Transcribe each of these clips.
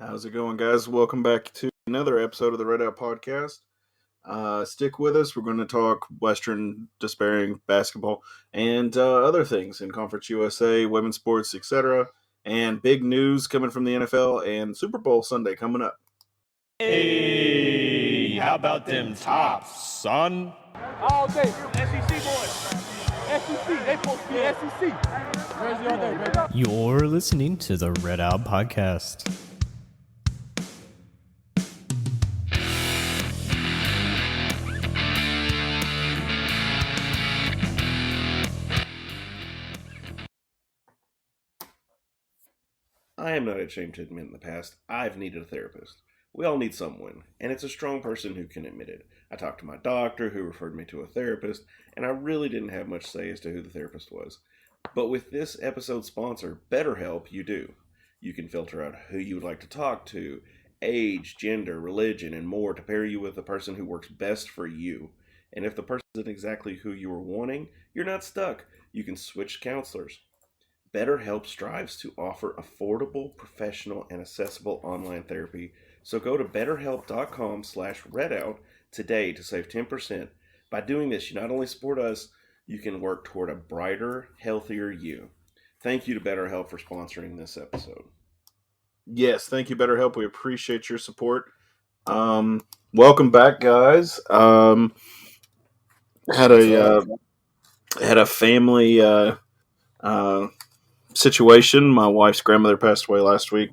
How's it going, guys? Welcome back to another episode of the Red Out Podcast. Stick with us. We're going to talk Western despairing basketball and other things in Conference USA, women's sports, etc. And big news coming from the NFL and Super Bowl Sunday coming up. Hey, how about them tops, son? All day, SEC boys. SEC, they supposed to be SEC. Crazy all day, baby. You're listening to the Red Out Podcast. I am not ashamed to admit in the past, I've needed a therapist. We all need someone, and it's a strong person who can admit it. I talked to my doctor, who referred me to a therapist, and I really didn't have much say as to who the therapist was. But with this episode's sponsor, Betterhelp, you do. You can filter out who you would like to talk to, age, gender, religion, and more to pair you with the person who works best for you. And if the person isn't exactly who you were wanting, you're not stuck. You can switch counselors. BetterHelp strives to offer affordable, professional, and accessible online therapy. So go to betterhelp.com/redout today to save 10%. By doing this, you not only support us, you can work toward a brighter, healthier you. Thank you to BetterHelp for sponsoring this episode. Yes, thank you, BetterHelp. We appreciate your support. Welcome back, guys. Had a family situation. My wife's grandmother passed away last week,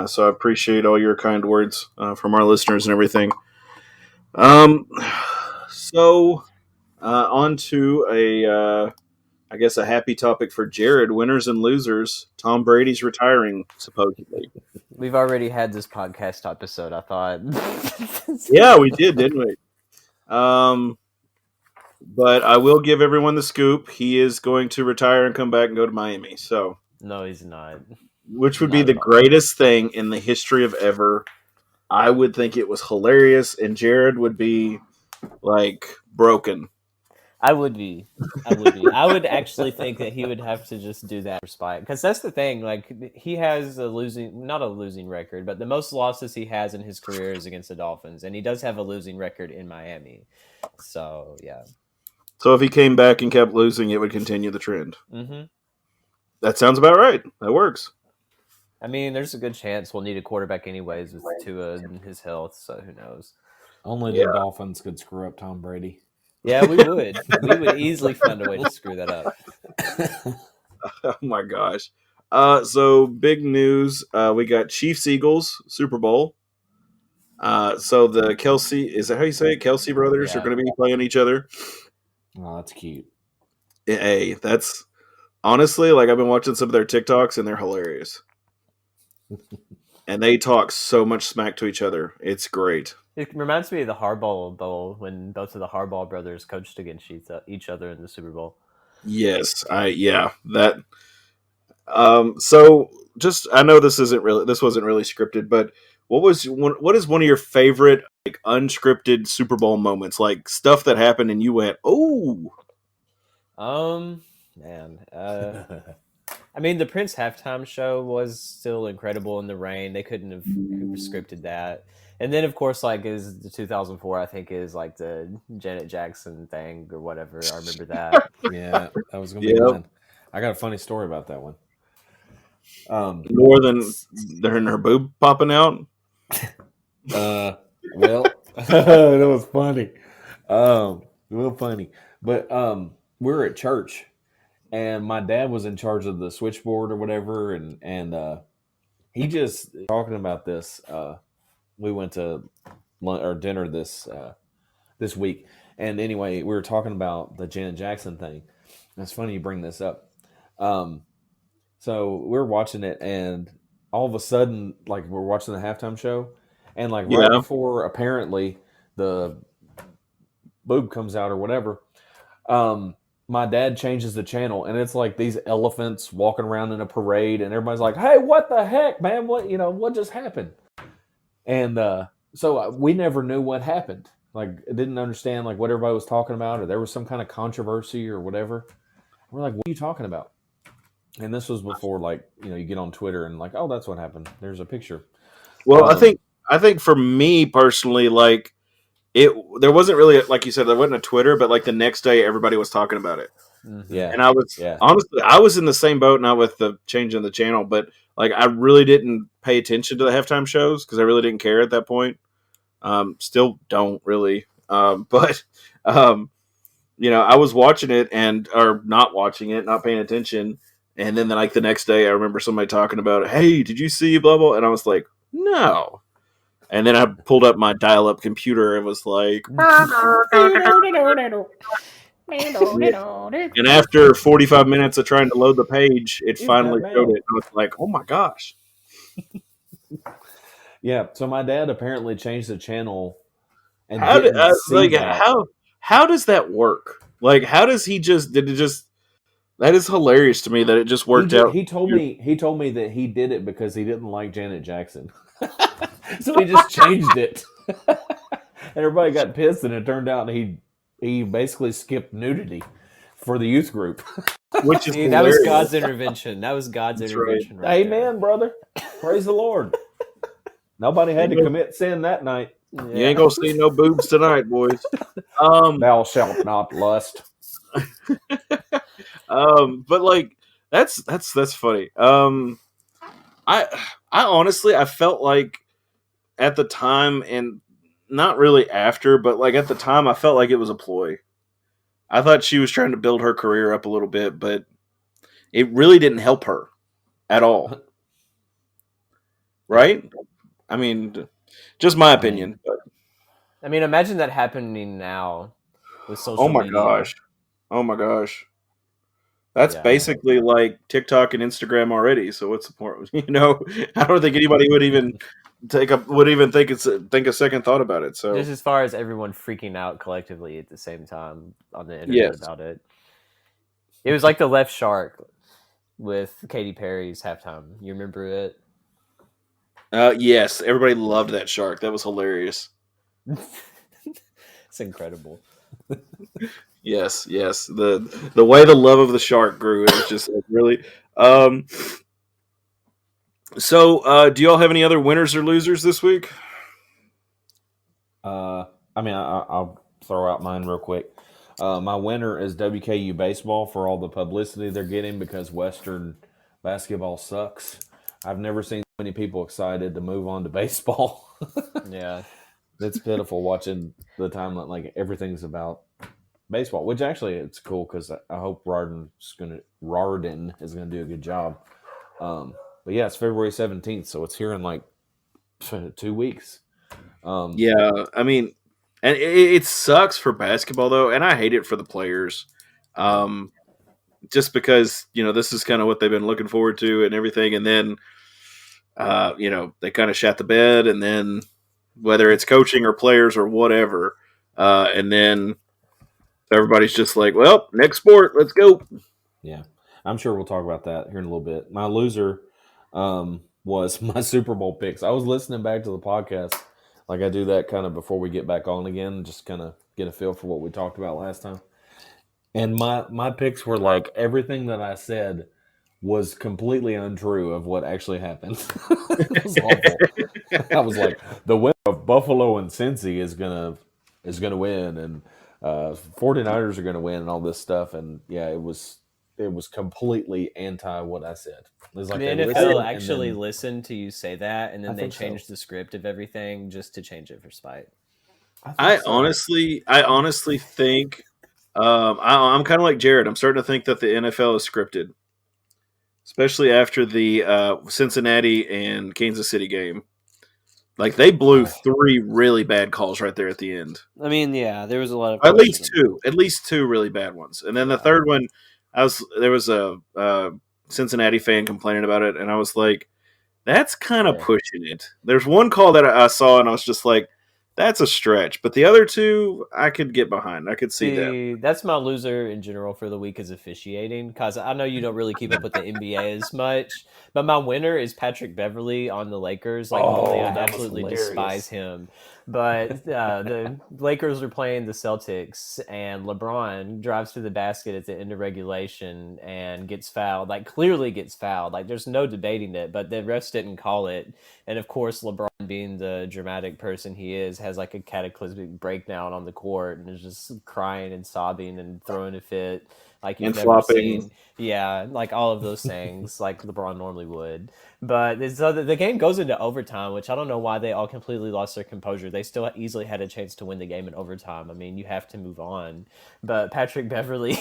so I appreciate all your kind words from our listeners and everything. So on to a happy topic for Jared. Winners and losers. Tom Brady's retiring, supposedly. We've already had this podcast episode, I thought. Yeah, we did, didn't we? But I will give everyone the scoop. He is going to retire and come back and go to Miami. So no, he's not. Which would be the greatest thing in the history of ever. I would think it was hilarious, and Jared would be like broken. I would be. I would actually think that he would have to just do that for spite. Because that's the thing. Like, he has not a losing record, but the most losses he has in his career is against the Dolphins. And he does have a losing record in Miami. So, yeah. So if he came back and kept losing, it would continue the trend. Mm-hmm. That sounds about right. That works. I mean, there's a good chance we'll need a quarterback anyways with Tua and his health. So who knows? Only the Dolphins could screw up Tom Brady. Yeah, we would. We would easily find a way to screw that up. Oh, my gosh. So, big news. We got Chiefs-Eagles Super Bowl. So, the Kelsey, is that how you say it? Kelsey brothers are going to be playing each other. Oh, that's cute. Hey, that's honestly, like, I've been watching some of their TikToks, and they're hilarious. And they talk so much smack to each other. It's great. It reminds me of the Harbaugh Bowl when both of the Harbaugh brothers coached against each other in the Super Bowl. Yes, that. So just I know this wasn't really scripted, but what is one of your favorite like unscripted Super Bowl moments, like stuff that happened and you went, oh, man, I mean, the Prince halftime show was still incredible in the rain. They couldn't have scripted that. And then, of course, like is the 2004, I think, is like the Janet Jackson thing or whatever. I remember that. Yeah, that was going to be fun. I got a funny story about that one. More than her boob popping out? Well, that was funny. Real funny. But we were at church, and my dad was in charge of the switchboard or whatever, and he just talking about this. We went to lunch or dinner this week, and anyway, we were talking about the Janet Jackson thing. It's funny you bring this up. So we're watching it, and all of a sudden, like we're watching the halftime show, and like right before apparently the boob comes out or whatever, my dad changes the channel, and it's like these elephants walking around in a parade, and everybody's like, "Hey, what the heck, man? What just happened?" And so we never knew what happened. Like, didn't understand like what everybody was talking about, or there was some kind of controversy or whatever. We're like, "What are you talking about?" And this was before, like, you get on Twitter and like, oh, that's what happened. There's a picture. Well, I think for me personally, like there wasn't really, like you said, there wasn't a Twitter, but like the next day, everybody was talking about it. Yeah. And I was honestly, I was in the same boat, not with the change in the channel, but like I really didn't pay attention to the halftime shows because I really didn't care at that point. Still don't really. But I was watching it or not watching it, not paying attention. And then like the next day, I remember somebody talking about, hey, did you see blah, blah? And I was like, no. And then I pulled up my dial-up computer and was like, and after 45 minutes of trying to load the page, it finally showed it. And I was like, oh my gosh. Yeah. So my dad apparently changed the channel. And how does that work? Like, how does he did it just, that is hilarious to me that it just worked out. He told me that he did it because he didn't like Janet Jackson. So he just changed it. And everybody got pissed, and it turned out he basically skipped nudity for the youth group. Which is that was God's intervention. That was God's intervention. Right Amen, brother. Praise the Lord. Nobody had to commit sin that night. Yeah. You ain't gonna see no boobs tonight, boys. Thou shalt not lust. But like that's funny. I honestly, I felt like at the time, and not really after, but like at the time, I felt like it was a ploy. I thought she was trying to build her career up a little bit, but it really didn't help her at all. Right? I mean, just my opinion. But. I mean, imagine that happening now with social media. Oh my gosh. That's basically like TikTok and Instagram already. So what's the point? I don't think anybody would even think a second thought about it. So just as far as everyone freaking out collectively at the same time on the internet about it, it was like the Left Shark with Katy Perry's halftime. You remember it? Yes, everybody loved that shark. That was hilarious. It's incredible. Yes. The way the love of the shark grew, it was just like really. So, do y'all have any other winners or losers this week? I'll throw out mine real quick. My winner is WKU baseball for all the publicity they're getting because Western basketball sucks. I've never seen so many people excited to move on to baseball. Yeah. It's pitiful watching the time that like everything's about baseball, which actually it's cool because I hope Rarden is gonna do a good job. But yeah, it's February 17th, so it's here in like 2 weeks. Yeah, I mean, and it sucks for basketball though, and I hate it for the players. Just because this is kind of what they've been looking forward to and everything, and then they kind of shat the bed, and then whether it's coaching or players or whatever, and then everybody's just like, well, next sport, let's go. Yeah, I'm sure we'll talk about that here in a little bit. My loser was my Super Bowl picks. I was listening back to the podcast, like I do that kind of before we get back on again, just kind of get a feel for what we talked about last time. And my picks were like everything that I said was completely untrue of what actually happened. It was awful. I was like, the winner of Buffalo and Cincy is gonna win, and 49ers are gonna win, and all this stuff. And yeah, it was completely anti what I said. It was like the NFL actually listened to you say that, and then they changed the script of everything just to change it for spite. I honestly think I'm kind of like Jared. I'm starting to think that the NFL is scripted, especially after the Cincinnati and Kansas City game. Like they blew 3 really bad calls right there at the end. I mean, yeah, there was a lot of at least two really bad ones, and then the third one, there was a Cincinnati fan complaining about it, and I was like, that's kind of pushing it. There's one call that I saw, and I was just like, That's a stretch, but the other two I could get behind. I could see that. See, that's my loser in general for the week is officiating, because I know you don't really keep up with the NBA as much, but my winner is Patrick Beverly on the Lakers. Like, normally I that was absolutely hilarious. despise him, but the Lakers are playing the Celtics, and LeBron drives to the basket at the end of regulation and gets fouled, like clearly gets fouled. Like, there's no debating it, but the refs didn't call it. And of course, LeBron, being the dramatic person he is, has like a cataclysmic breakdown on the court and is just crying and sobbing and throwing a fit like you've And never flopping. seen. Yeah, like all of those things, like LeBron normally would. But so the game goes into overtime, which I don't know why they all completely lost their composure. They still easily had a chance to win the game in overtime. I mean, you have to move on. But Patrick Beverly,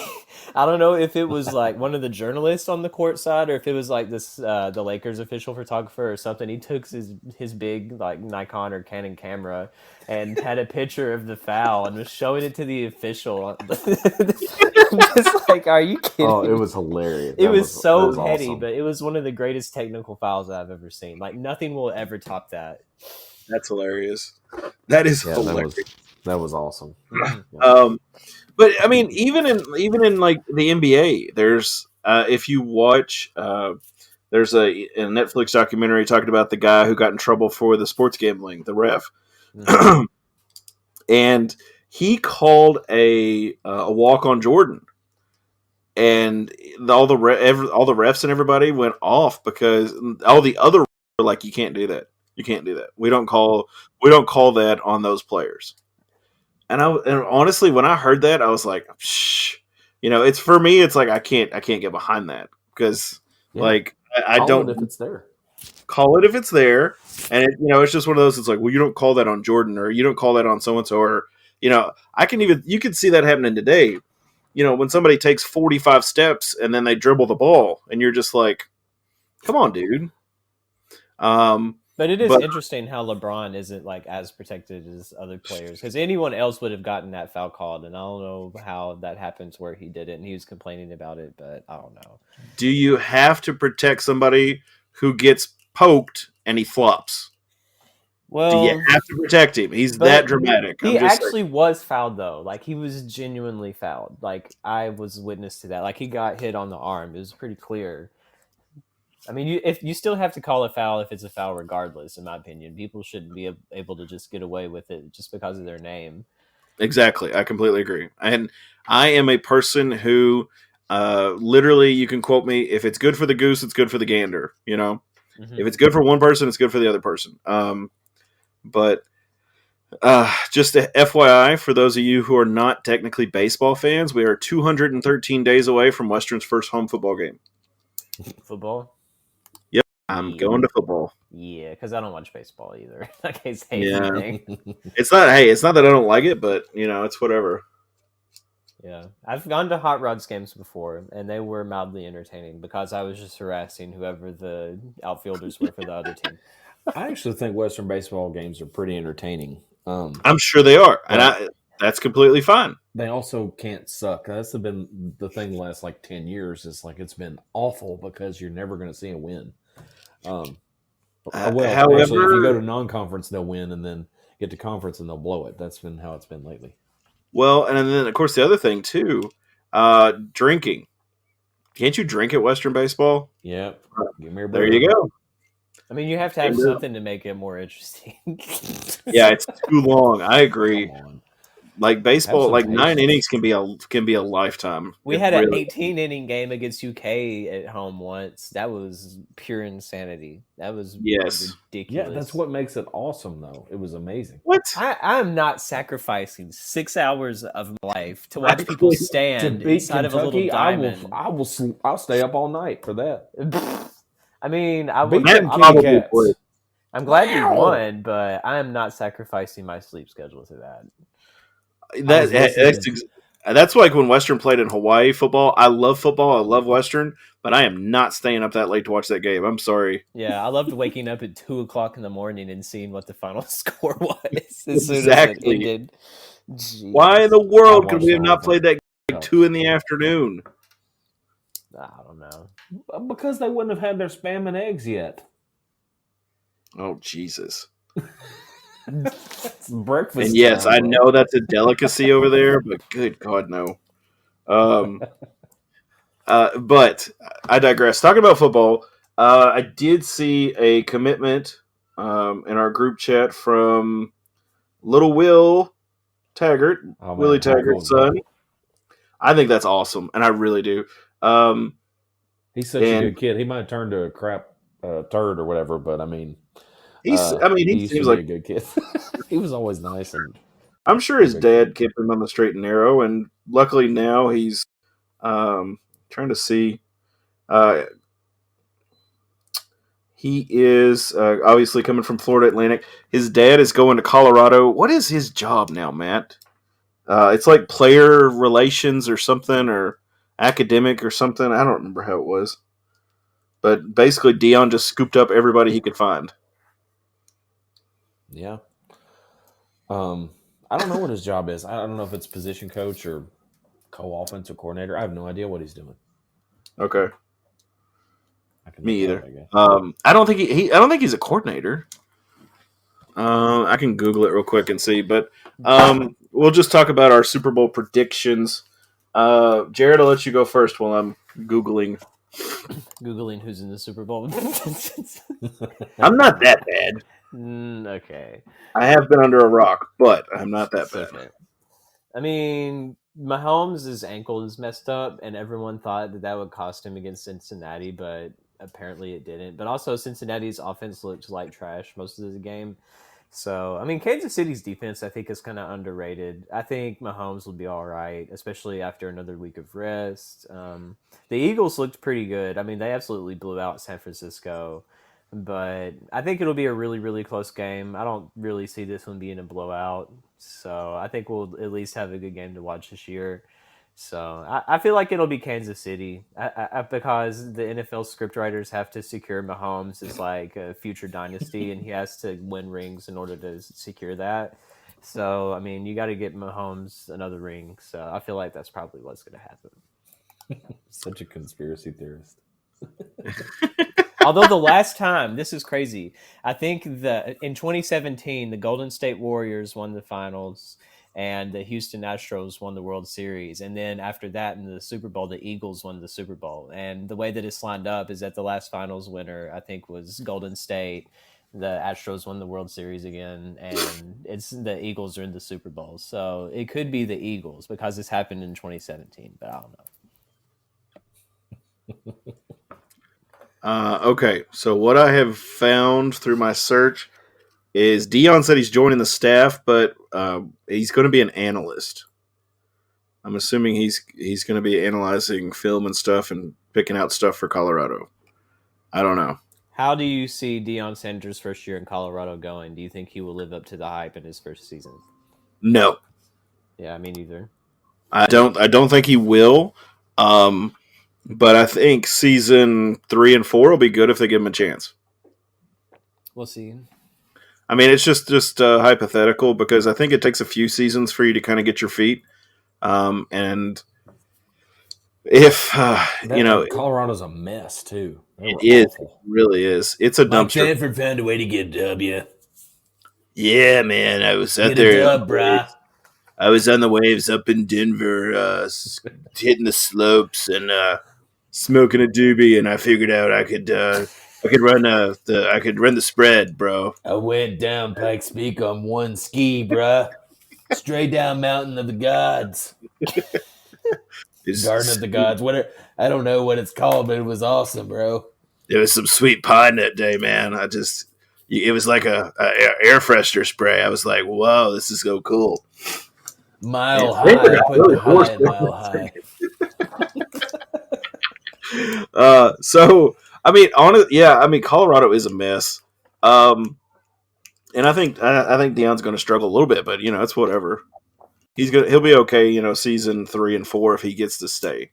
I don't know if it was like one of the journalists on the court side or if it was like this the Lakers official photographer or something. He took his big like Nikon or Canon camera and had a picture of the foul and was showing it to the official. Just like, are you kidding? Oh, it was hilarious. It was so that petty, awesome. but it was one of the greatest technical fouls I've ever seen. Like, nothing will ever top that. That's hilarious. That is Yeah, hilarious. that was awesome. But I mean, even in like the NBA, there's if you watch, there's a Netflix documentary talking about the guy who got in trouble for the sports gambling, the ref, and he called a walk on Jordan, and all the refs and everybody went off because all the other were like, you can't do that. You can't do that. We don't call that on those players. And honestly, when I heard that, I was like, shh. It's for me. It's like I can't get behind that because like I don't if it's there. Call it if it's there, and it's just one of those. It's like, well, you don't call that on Jordan, or you don't call that on so and so, or you can see that happening today. When somebody takes 45 steps and then they dribble the ball, and you're just like, come on, dude. But it is interesting how LeBron isn't like as protected as other players, because anyone else would have gotten that foul called, and I don't know how that happens where he did it, and he was complaining about it, but I don't know. Do you have to protect somebody who gets poked and he flops? Well, do you have to protect him? He's that dramatic. He actually was fouled though. Like, he was genuinely fouled. Like, I was witness to that. Like, he got hit on the arm. It was pretty clear. I mean, if you still have to call a foul if it's a foul regardless, in my opinion. People shouldn't be able to just get away with it just because of their name. Exactly. I completely agree. And I am a person who literally, you can quote me, if it's good for the goose, it's good for the gander. If it's good for one person, it's good for the other person. But just a FYI, for those of you who are not technically baseball fans, we are 213 days away from Western's first home football game. Football? Yep, I'm going to football. Yeah, because I don't watch baseball either. I can't say anything. It's not that I don't like it, but it's whatever. Yeah, I've gone to Hot Rods games before, and they were mildly entertaining because I was just harassing whoever the outfielders were for the other team. I actually think Western baseball games are pretty entertaining. I'm sure they are, and that's completely fine. They also can't suck. That's been the thing the last 10 years. It's like it's been awful because you're never going to see a win. However, if you go to non-conference, they'll win, and then get to conference and they'll blow it. That's been how it's been lately. Well, and then of course the other thing too, drinking. Can't you drink at Western baseball? Yep. Give me a there you go. I mean, you have to have something to make it more interesting. Yeah, it's too long. I agree. Like baseball, 9 innings can be a lifetime. We had an 18-inning game against UK at home once. That was pure insanity. That was ridiculous. Yeah, that's what makes it awesome, though. It was amazing. What? I'm not sacrificing 6 hours of my life to watch people stand inside of a little diamond. I'll stay up all night for that. I mean, I'm glad you won, but I am not sacrificing my sleep schedule to that. That's like when Western played in Hawaii football. I love football. I love Western, but I am not staying up that late to watch that game. I'm sorry. Yeah, I loved waking up at 2:00 in the morning and seeing what the final score was as soon as it ended. Jeez. Why in the world could we have not played that game 2 in the afternoon? I don't know. Because they wouldn't have had their spam and eggs yet. Oh, Jesus. It's breakfast. And yes, time, I bro. know that's a delicacy over there, but good God, no. Um, but I digress. Talking about football, I did see a commitment in our group chat from Little Will Taggart, Oh man, Willie how cool Taggart's is that? son. I think that's awesome, and I really do. He's such a And good kid. He might turn to a crap turd or whatever, but I mean, he he used to seems be like a good kid. He was always nice and I'm sure his dad kept him on the straight and narrow, and luckily now he's trying to see. Uh, he is obviously coming from Florida Atlantic. His dad is going to Colorado. What is his job now, Matt? It's like player relations or something, or academic or something. I don't remember how it was. But basically, Dion just scooped up everybody he could find. yeah. I don't know what his job is. I don't know if it's position coach or co-offensive coordinator. I have no idea what he's doing. Okay, I can me look it either. up, I guess. I don't think I don't think he's a coordinator. I can Google it real quick and see, but we'll just talk about our Super Bowl predictions. Jared, I'll let you go first while I'm Googling. Googling who's in the Super Bowl. I'm not that bad. Okay. I have been under a rock, but I'm not that It's bad. okay. I mean, Mahomes' ankle is messed up, and everyone thought that would cost him against Cincinnati, but apparently it didn't. But also, Cincinnati's offense looked like trash most of the game. So, I mean, Kansas City's defense, I think, is kind of underrated. I think Mahomes will be all right, especially after another week of rest. The Eagles looked pretty good. I mean, they absolutely blew out San Francisco. But I think it'll be a really, really close game. I don't really see this one being a blowout. So I think we'll at least have a good game to watch this year. So I feel like it'll be Kansas City because the NFL scriptwriters have to secure Mahomes as like a future dynasty, and he has to win rings in order to secure that. So I mean, you got to get Mahomes another ring. So I feel like that's probably what's going to happen. Such a conspiracy theorist. Although the last time, this is crazy. I think in 2017, the Golden State Warriors won the finals and the Houston Astros won the World Series. And then after that, in the Super Bowl, the Eagles won the Super Bowl. And the way that it's lined up is that the last finals winner, I think, was Golden State. The Astros won the World Series again, and it's the Eagles are in the Super Bowl. So it could be the Eagles because this happened in 2017, but I don't know. Okay, so what I have found through my search is Dion said he's joining the staff, but he's going to be an analyst. I'm assuming he's going to be analyzing film and stuff and picking out stuff for Colorado. I don't know. How do you see Deion Sanders' first year in Colorado going? Do you think he will live up to the hype in his first season? No, Yeah, me neither. I don't. I don't think he will. But I think season 3 and 4 will be good if they give him a chance. We'll see. I mean, it's just hypothetical because I think it takes a few seasons for you to kind of get your feet. And if Colorado's a mess too. it is, it really is. It's a Mike dumpster. Sanford found a way to get a W. Yeah, man, I was out Get there. a dub, brah. I was on the waves up in Denver, hitting the slopes and smoking a doobie, and I figured out I could run the spread, bro. I went down Pikes Peak on one ski, bruh. Straight down Mountain of the Gods. Garden of the Gods. I don't know what it's called, but it was awesome, bro. There was some sweet pine that day, man. It was like a air freshener spray. I was like, whoa, this is so cool. Mile They high. were Put really the horse high and mile high. So I mean, Colorado is a mess. And I think Deion's going to struggle a little bit, but it's whatever. He'll be okay. Season 3 and 4 if he gets to stay.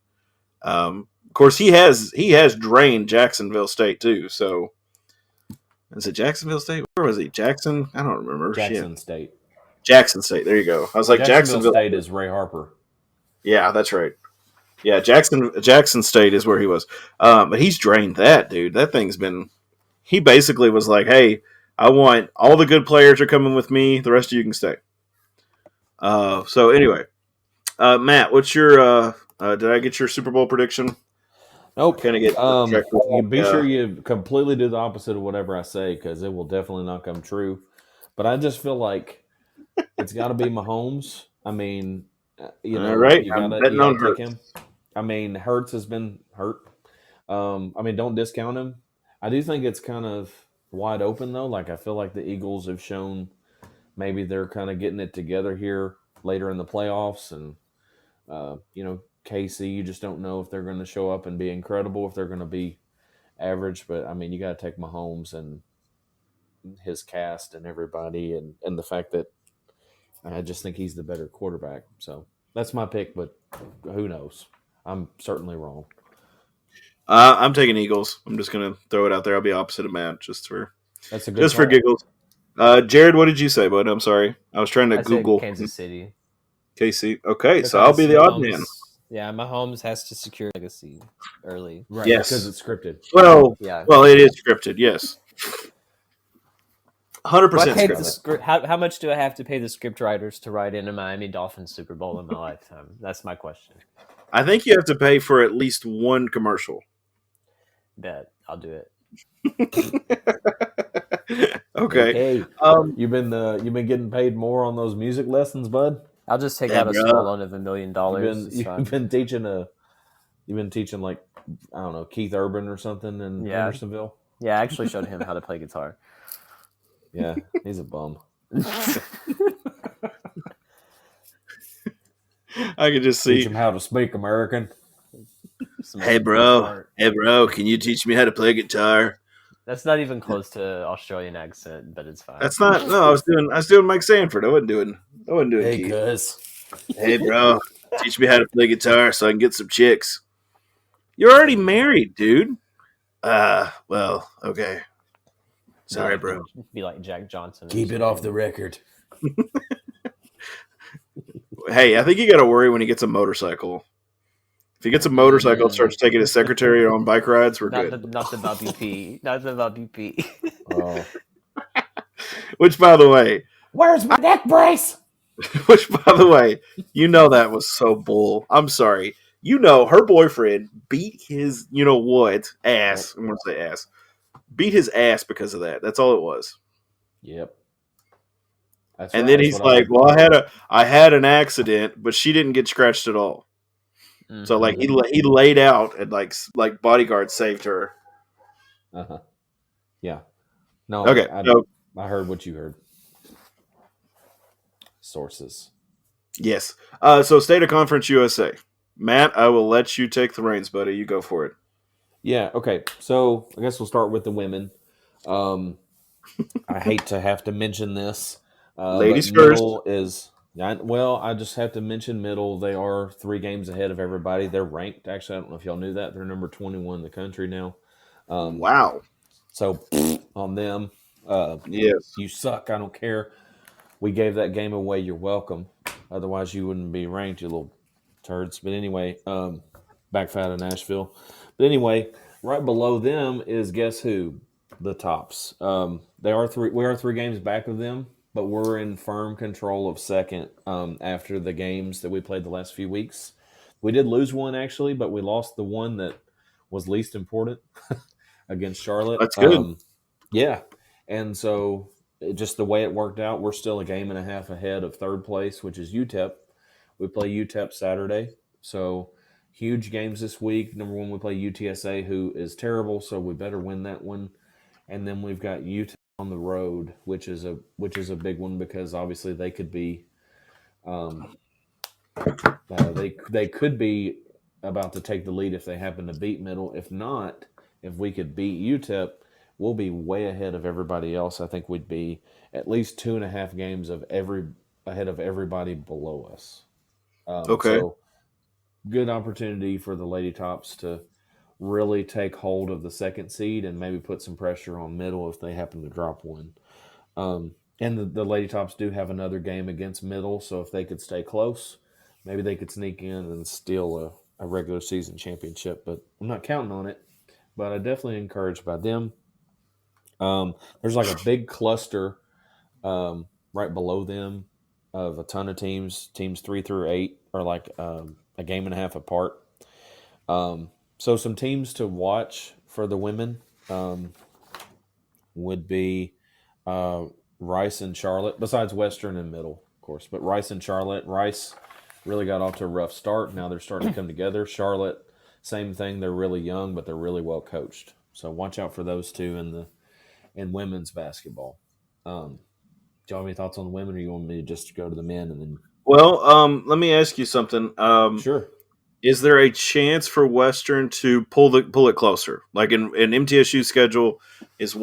Of course, he has drained Jacksonville State too. So is it Jacksonville State? Where was he? Jackson? I don't remember. Jackson State. Jackson State. There you go. I was like Jacksonville State is Ray Harper. Yeah, that's right. Yeah, Jackson State is where he was. But he's drained that, dude. That thing's been. He basically was like, "Hey, I want all the good players are coming with me. The rest of you can stay. So anyway, Matt, what's your? Did I get your Super Bowl prediction? Nope. Kind of get You be sure you completely do the opposite of whatever I say because it will definitely not come true. But I just feel like it's got to be Mahomes. I mean, all right. you I'm gotta betting on take Hurts. him. I mean, Hurts has been hurt. I mean, don't discount him. I do think it's kind of wide open though. Like I feel like the Eagles have shown maybe they're kind of getting it together here later in the playoffs, and KC, you just don't know if they're going to show up and be incredible, if they're going to be average. But I mean, you got to take Mahomes and his cast and everybody, and the fact that I just think he's the better quarterback. So that's my pick, but who knows? I'm certainly wrong. I'm taking Eagles. I'm just gonna throw it out there. I'll be opposite of Matt just for For giggles. Jared, what did you say, bud? I'm sorry. I was trying to I Google said Kansas City. KC. Okay, so I'll be the odd man. Yeah, Mahomes has to secure legacy early. Right, yes, because it's scripted. Well, yeah. Well, it is scripted. Yes, 100% scripted. How much do I have to pay the script writers to write in a Miami Dolphins Super Bowl in my lifetime? That's my question. I think you have to pay for at least one commercial. Bet I'll do it. Okay. Hey, you've been getting paid more on those music lessons, bud. I'll just take out a small loan of $1 million. You've been teaching like I don't know Keith Urban or something in Hendersonville. Yeah, I actually showed him how to play guitar. Yeah, he's a bum. I could just see Teach him how to speak American. Hey bro, can you teach me how to play guitar? That's not even close to Australian accent, but it's fine. That's not. No, I was doing Mike Sanford. I wasn't doing Hey, Keith. cuz. Hey bro, teach me how to play guitar so I can get some chicks. You're already married, dude. Well, okay. Sorry, bro. Be like Jack Johnson. Keep it off the record. Hey, I think you got to worry when he gets a motorcycle. If he gets a motorcycle and starts taking his secretary on bike rides, we're good. Not the Bobby P. Not the Bobby P. Oh. Which, by the way, Where's my neck brace? which, by the way, that was so bull. I'm sorry. Her boyfriend beat his, what, ass. I'm going to say ass. Beat his ass because of that. That's all it was. Yep. And then he's like, "Well, I had an accident, but she didn't get scratched at all." Mm-hmm. So like he laid out and like bodyguards saved her. Uh-huh. Yeah. No. Okay. I heard what you heard. Sources. Yes. So State of Conference USA. Matt, I will let you take the reins, buddy. You go for it. Yeah. Okay. So I guess we'll start with the women. I hate to have to mention this. Ladies first. I just have to mention Middle. They are 3 games ahead of everybody. They're ranked. Actually, I don't know if y'all knew that. They're number 21 in the country now. Wow. So on them. Yes. You suck. I don't care. We gave that game away. You're welcome. Otherwise, you wouldn't be ranked, you little turds. But anyway, back out of Nashville. But anyway, right below them is guess who? The Tops. We are 3 games back of them, but we're in firm control of second after the games that we played the last few weeks. We did lose one actually, but we lost the one that was least important against Charlotte. That's good. Yeah, and so just the way it worked out, we're still a game and a half ahead of third place, which is UTEP. We play UTEP Saturday, so huge games this week. Number 1, we play UTSA, who is terrible, so we better win that one. And then we've got Utah on the road, which is a big one because obviously they could be, they could be about to take the lead if they happen to beat Middle. If not, if we could beat UTEP, we'll be way ahead of everybody else. I think we'd be at least 2.5 games ahead of everybody below us. Okay. So good opportunity for the Lady Tops to really take hold of the second seed and maybe put some pressure on Middle if they happen to drop one. And the Lady Tops do have another game against Middle, so if they could stay close, maybe they could sneak in and steal a regular season championship. But I'm not counting on it. But I'm definitely encouraged by them. There's like a big cluster right below them of a ton of teams. Teams 3 through 8 are like a game and a half apart. So some teams to watch for the women would be Rice and Charlotte, besides Western and Middle, of course. But Rice and Charlotte. Rice really got off to a rough start. Now they're starting to come together. Charlotte, same thing. They're really young, but they're really well coached. So watch out for those two in women's basketball. Do you have any thoughts on the women, or you want me to just go to the men and then? Well, let me ask you something. Sure. Is there a chance for Western to pull it closer? Like in MTSU's schedule, is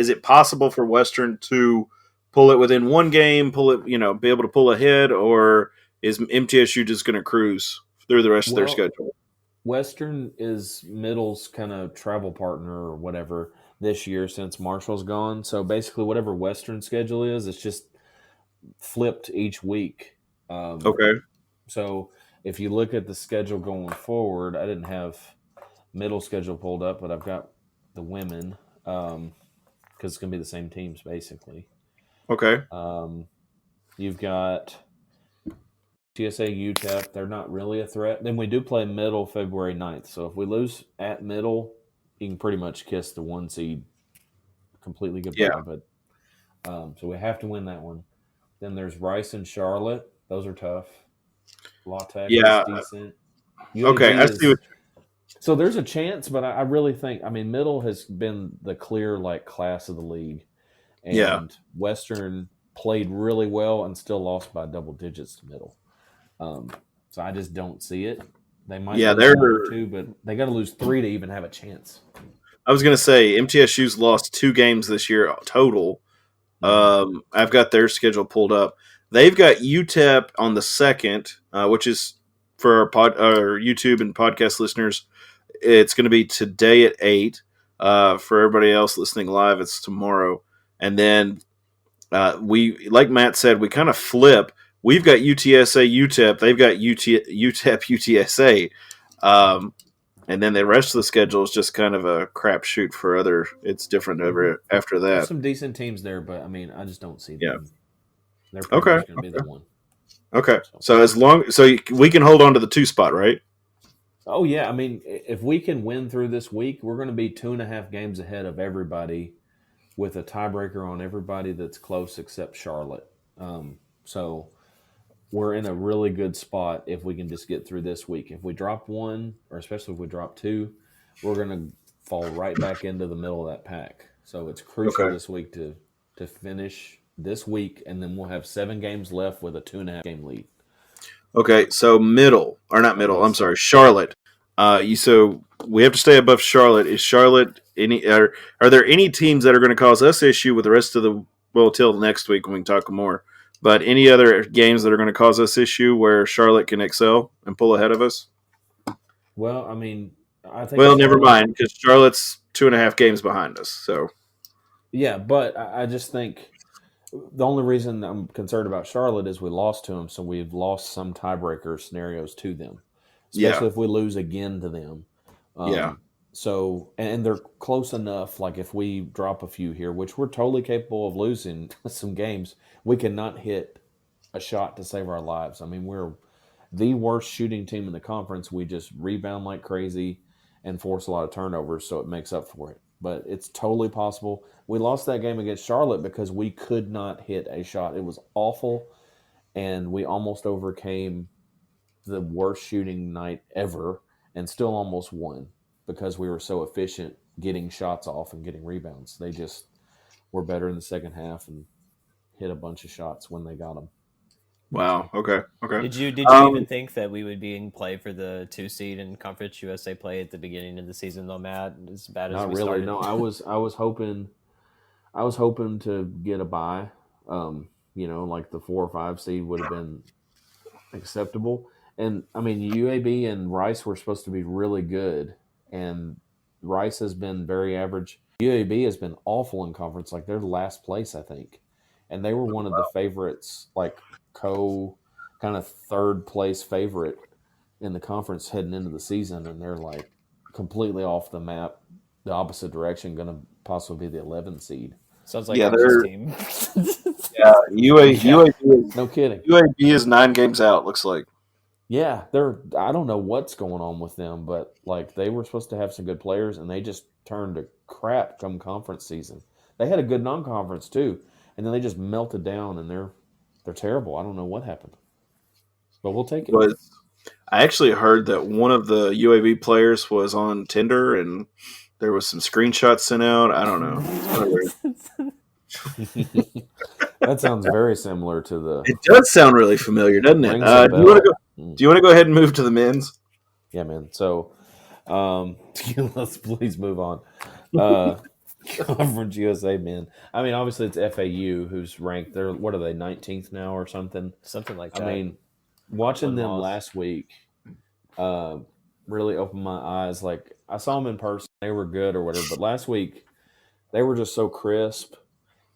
it possible for Western to pull it within one game, be able to pull ahead, or is MTSU just going to cruise through the rest of their schedule? Western is Middle's kind of travel partner or whatever this year since Marshall's gone. So basically, whatever Western schedule is, it's just flipped each week. Okay. So if you look at the schedule going forward, I didn't have Middle schedule pulled up, but I've got the women because it's going to be the same teams basically. Okay. You've got TSA, UTEP. They're not really a threat. Then we do play Middle February 9th. So if we lose at Middle, you can pretty much kiss the 1 seed completely goodbye. Yeah. But so we have to win that one. Then there's Rice and Charlotte. Those are tough. La Tech is decent. Okay, I see what. So there's a chance, but I really think, Middle has been the clear class of the league. And Western played really well and still lost by double digits to Middle. So I just don't see it. They might lose 1 or 2, but they got to lose 3 to even have a chance. I was going to say MTSU's lost 2 games this year total. I've got their schedule pulled up. They've got UTEP on the 2nd, which is for our YouTube and podcast listeners. It's going to be today at 8. For everybody else listening live, it's tomorrow. And then we, like Matt said, we kind of flip. We've got UTSA, UTEP. They've got UTEP, UTSA. And then the rest of the schedule is just kind of a crapshoot for other. It's different after that. There's some decent teams there, but I just don't see them. Yeah. They're probably going to be the one. Okay. So we can hold on to the 2 spot, right? Oh yeah. If we can win through this week, we're going to be 2.5 games ahead of everybody, with a tiebreaker on everybody that's close except Charlotte. So we're in a really good spot if we can just get through this week. If we drop 1, or especially if we drop 2, we're going to fall right back into the middle of that pack. So it's crucial this week to finish this week, and then we'll have 7 games left with a 2.5 game lead. Okay, so Charlotte. So we have to stay above Charlotte. Is Charlotte are there any teams that are going to cause us issue with the rest of till next week when we can talk more? But any other games that are going to cause us issue where Charlotte can excel and pull ahead of us? Well, I think. Well, never mind, because Charlotte's 2.5 games behind us. So. Yeah, but I just think the only reason I'm concerned about Charlotte is we lost to them, so we've lost some tiebreaker scenarios to them, especially if we lose again to them. So, and they're close enough, if we drop a few here, which we're totally capable of losing some games, we cannot hit a shot to save our lives. We're the worst shooting team in the conference. We just rebound like crazy and force a lot of turnovers, so it makes up for it. But it's totally possible. We lost that game against Charlotte because we could not hit a shot. It was awful, and we almost overcame the worst shooting night ever and still almost won because we were so efficient getting shots off and getting rebounds. They just were better in the second half and hit a bunch of shots when they got them. Wow. Okay. Did you even think that we would be in play for the 2 seed in Conference USA play at the beginning of the season, though, Matt? As bad as not we really. started. No, I was hoping to get a bye. The 4 or 5 seed would have been acceptable. And UAB and Rice were supposed to be really good, and Rice has been very average. UAB has been awful in conference. They're last place, I think, and they were one of the favorites, kind of 3rd place favorite in the conference heading into the season, and they're completely off the map the opposite direction, going to possibly be the 11th seed. Sounds like Yeah, our they're- team. Yeah, UAB, No kidding. UAB is 9 games out. Looks like. Yeah, I don't know what's going on with them, but like they were supposed to have some good players, and they just turned to crap come conference season. They had a good non-conference too, and then they just melted down, and they're terrible. I don't know what happened, but we'll take it. But I actually heard that one of the UAB players was on Tinder, and there was some screenshots sent out. I don't know. It's kinda weird. That sounds very similar to the. It does sound really familiar, doesn't it? Rings a Do you want to bell. go? Do you want to go ahead and move to the men's? Yeah, man. So, let's please move on. Conference USA men. I mean, obviously it's FAU who's ranked. They're what are they 19th now or something? Something like that. I mean, watching One them loss. last week really opened my eyes. Like I saw them in person, they were good or whatever. But last week, they were just so crisp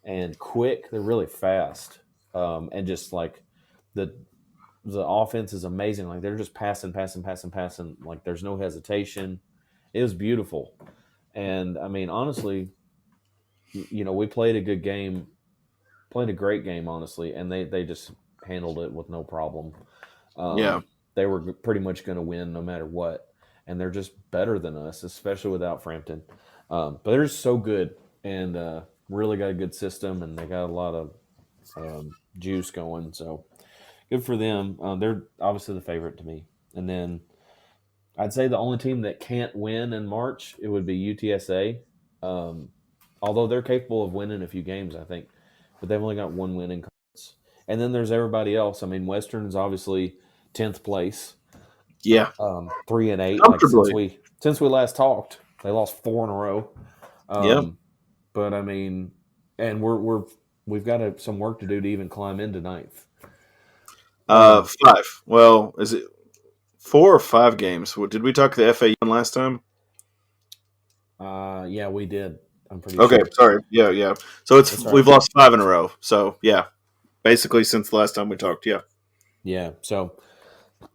and quick. They're really fast, and just like the offense is amazing. Like they're just passing. Like there's no hesitation. It was beautiful, and I mean, honestly, you know, we played a good game, played a great game, honestly, and they just handled it with no problem. Yeah. They were pretty much going to win no matter what, and they're just better than us, especially without Frampton. But they're just so good, and really got a good system, and they got a lot of juice going. So good for them. They're obviously the favorite to me. And then I'd say the only team that can't win in March, it would be UTSA. Although they're capable of winning a few games, I think, but they've only got one win in conference. And then there's everybody else. I mean, Western's obviously 10th place. Yeah. 3-8. Like Comfortably. since we last talked, they lost 4 in a row. Yeah. But I mean, and we've got some work to do to even climb into 9th. 5. Well, is it 4 or 5 games? Did we talk the FAU one last time? Yeah, we did. I'm pretty Okay, sure. sorry. Yeah. So That's right. we've lost 5 in a row. So yeah, basically since the last time we talked. Yeah. Yeah, so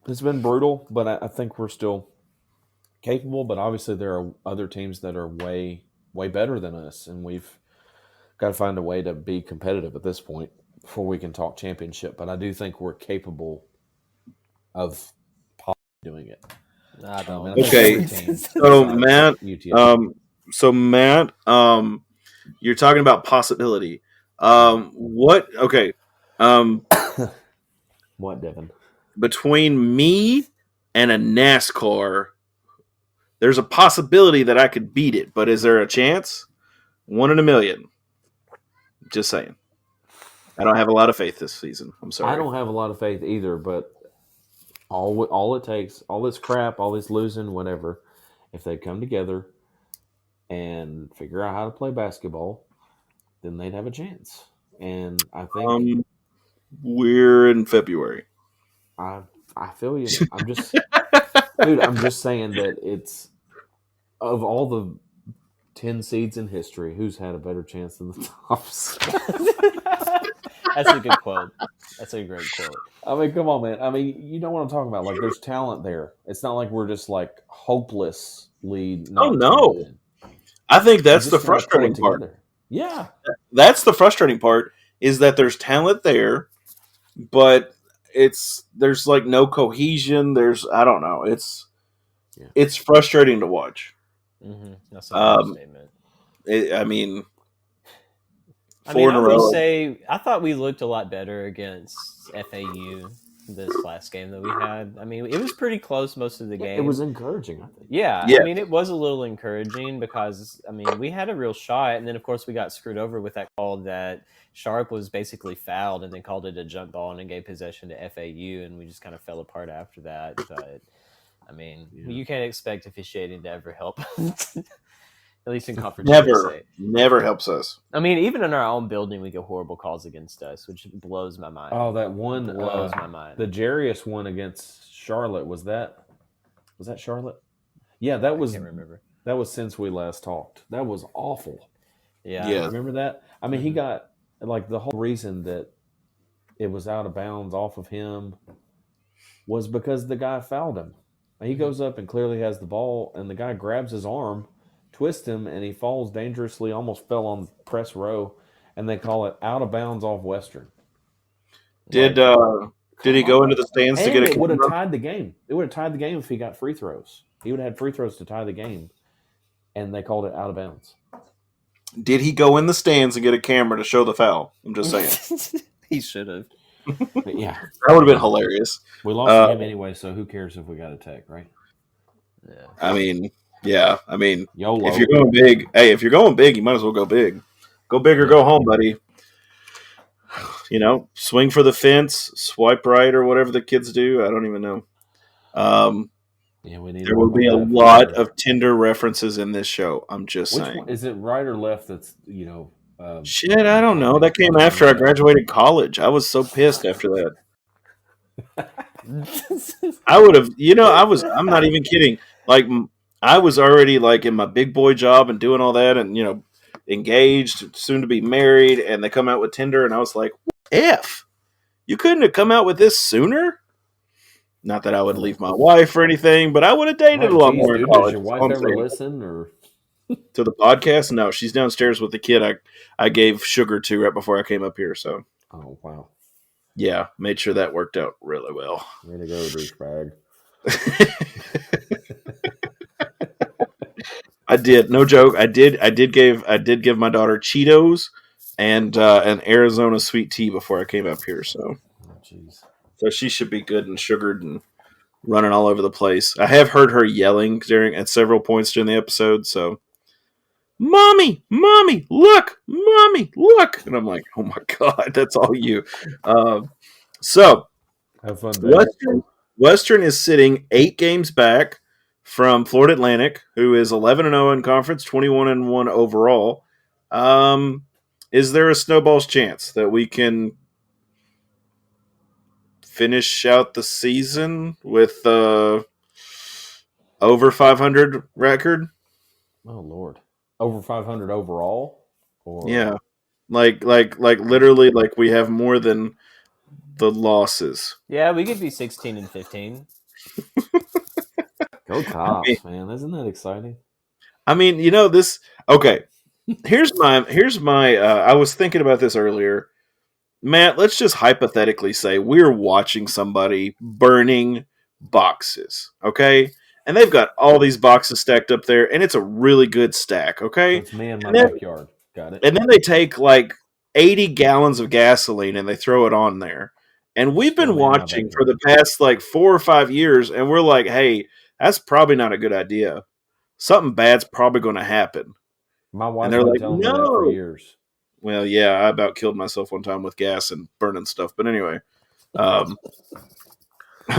it's been brutal, but I think we're still capable. But obviously, there are other teams that are way better than us, and we've got to find a way to be competitive at this point before we can talk championship. But I do think we're capable of doing it. I don't And I know. think Okay, every team so besides Matt, UTSA. you're talking about possibility. What? Okay. What, Devin? Between me and a NASCAR, there's a possibility that I could beat it, but is there a chance? 1 in a million. Just saying. I don't have a lot of faith this season. I'm sorry. I don't have a lot of faith either, but all it takes, all this crap, all this losing, whatever, if they come together and figure out how to play basketball, then they'd have a chance. And I think We're in February. I feel you. I'm just dude, I'm just saying that it's of all the 10 seeds in history, who's had a better chance than the tops? That's a good quote. That's a great quote. I mean, come on, man. I mean, you know what I'm talking about. Like, there's talent there. It's not like we're just like hopelessly not. Oh, no. talented. I think that's We the just gotta pull frustrating it part. together. Yeah. That's the frustrating part is that there's talent there, but there's like no cohesion. I don't know. It's frustrating to watch. Mm-hmm. That's a good statement. I mean, I 4 in a row. will say, I thought we looked a lot better against FAU this last game that we had. I mean, it was pretty close most of the game. It was encouraging, I think. Yeah, Yeah. I mean, it was a little encouraging because, I mean, we had a real shot, and then, of course, we got screwed over with that call that Sharp was basically fouled and then called it a jump ball and then gave possession to FAU, and we just kind of fell apart after that. But, I mean, you can't expect officiating to ever help, at least in Conference USA. Never helps us. I mean, even in our own building, we get horrible calls against us, which blows my mind. Oh, that one blows my mind. The Jarius one against Charlotte, was that Charlotte? Yeah, that was. I can't remember. That was since we last talked. That was awful. Yeah. Remember that? I mean, he got like the whole reason that it was out of bounds off of him was because the guy fouled him. He goes up and clearly has the ball, and the guy grabs his arm, twists him, and he falls dangerously, almost fell on press row, and they call it out of bounds off Western. Did he go into the stands to And get a it would have camera? tied the game. It would have tied the game if he got free throws. He would have had free throws to tie the game, and they called it out of bounds. Did he go in the stands and get a camera to show the foul? I'm just saying. He should have. But yeah, That would have been hilarious. we lost the game anyway, so who cares if we got a tech, right? Yeah. I mean, yeah. I mean, YOLO. if you're going big, hey, if you're going big, you might as well go big. Go big or go home, buddy. You know, swing for the fence, swipe right, or whatever the kids do. I don't even know. Yeah, we need. There will be a lot of Tinder references in this show. I'm just Which saying. one, is it right or left? That's Shit, I don't know. That came after I graduated college. I was so pissed after that. I would have, I'm not even kidding. Like, I was already like in my big boy job and doing all that, and engaged, soon to be married, and they come out with Tinder, and I was like, F, you couldn't have come out with this sooner? Not that I would leave my wife or anything, but I would have dated a lot more in college. Does your wife ever listen or to the podcast? No, she's downstairs with the kid I gave sugar to right before I came up here. So, oh wow, yeah, made sure that worked out really well. Way to go, douchebag. I did, no joke. I did give my daughter Cheetos and an Arizona sweet tea before I came up here. So, so she should be good and sugared and running all over the place. I have heard her yelling at several points during the episode. So, mommy, look, and I'm like, oh my god, that's all you. So, have fun, baby. Western is sitting 8 games back from Florida Atlantic, who is 11-0 in conference, 21-1 overall. Is there a snowball's chance that we can finish out the season with over 500 record? Oh Lord, over 500 overall? Or... Yeah, like literally, like we have more than the losses. Yeah, we could be 16-15. Go Tops, man! Isn't that exciting? I mean, this. Okay, here's my. I was thinking about this earlier, Matt. Let's just hypothetically say we're watching somebody burning boxes, okay? And they've got all these boxes stacked up there, and it's a really good stack, okay? It's me in my backyard. Got it. And then they take like 80 gallons of gasoline and they throw it on there. And we've been watching for the past like 4 or 5 years, and we're like, hey, that's probably not a good idea. Something bad's probably going to happen. My wife's been telling me that for years. Well, yeah, I about killed myself one time with gas and burning stuff. But anyway, I'm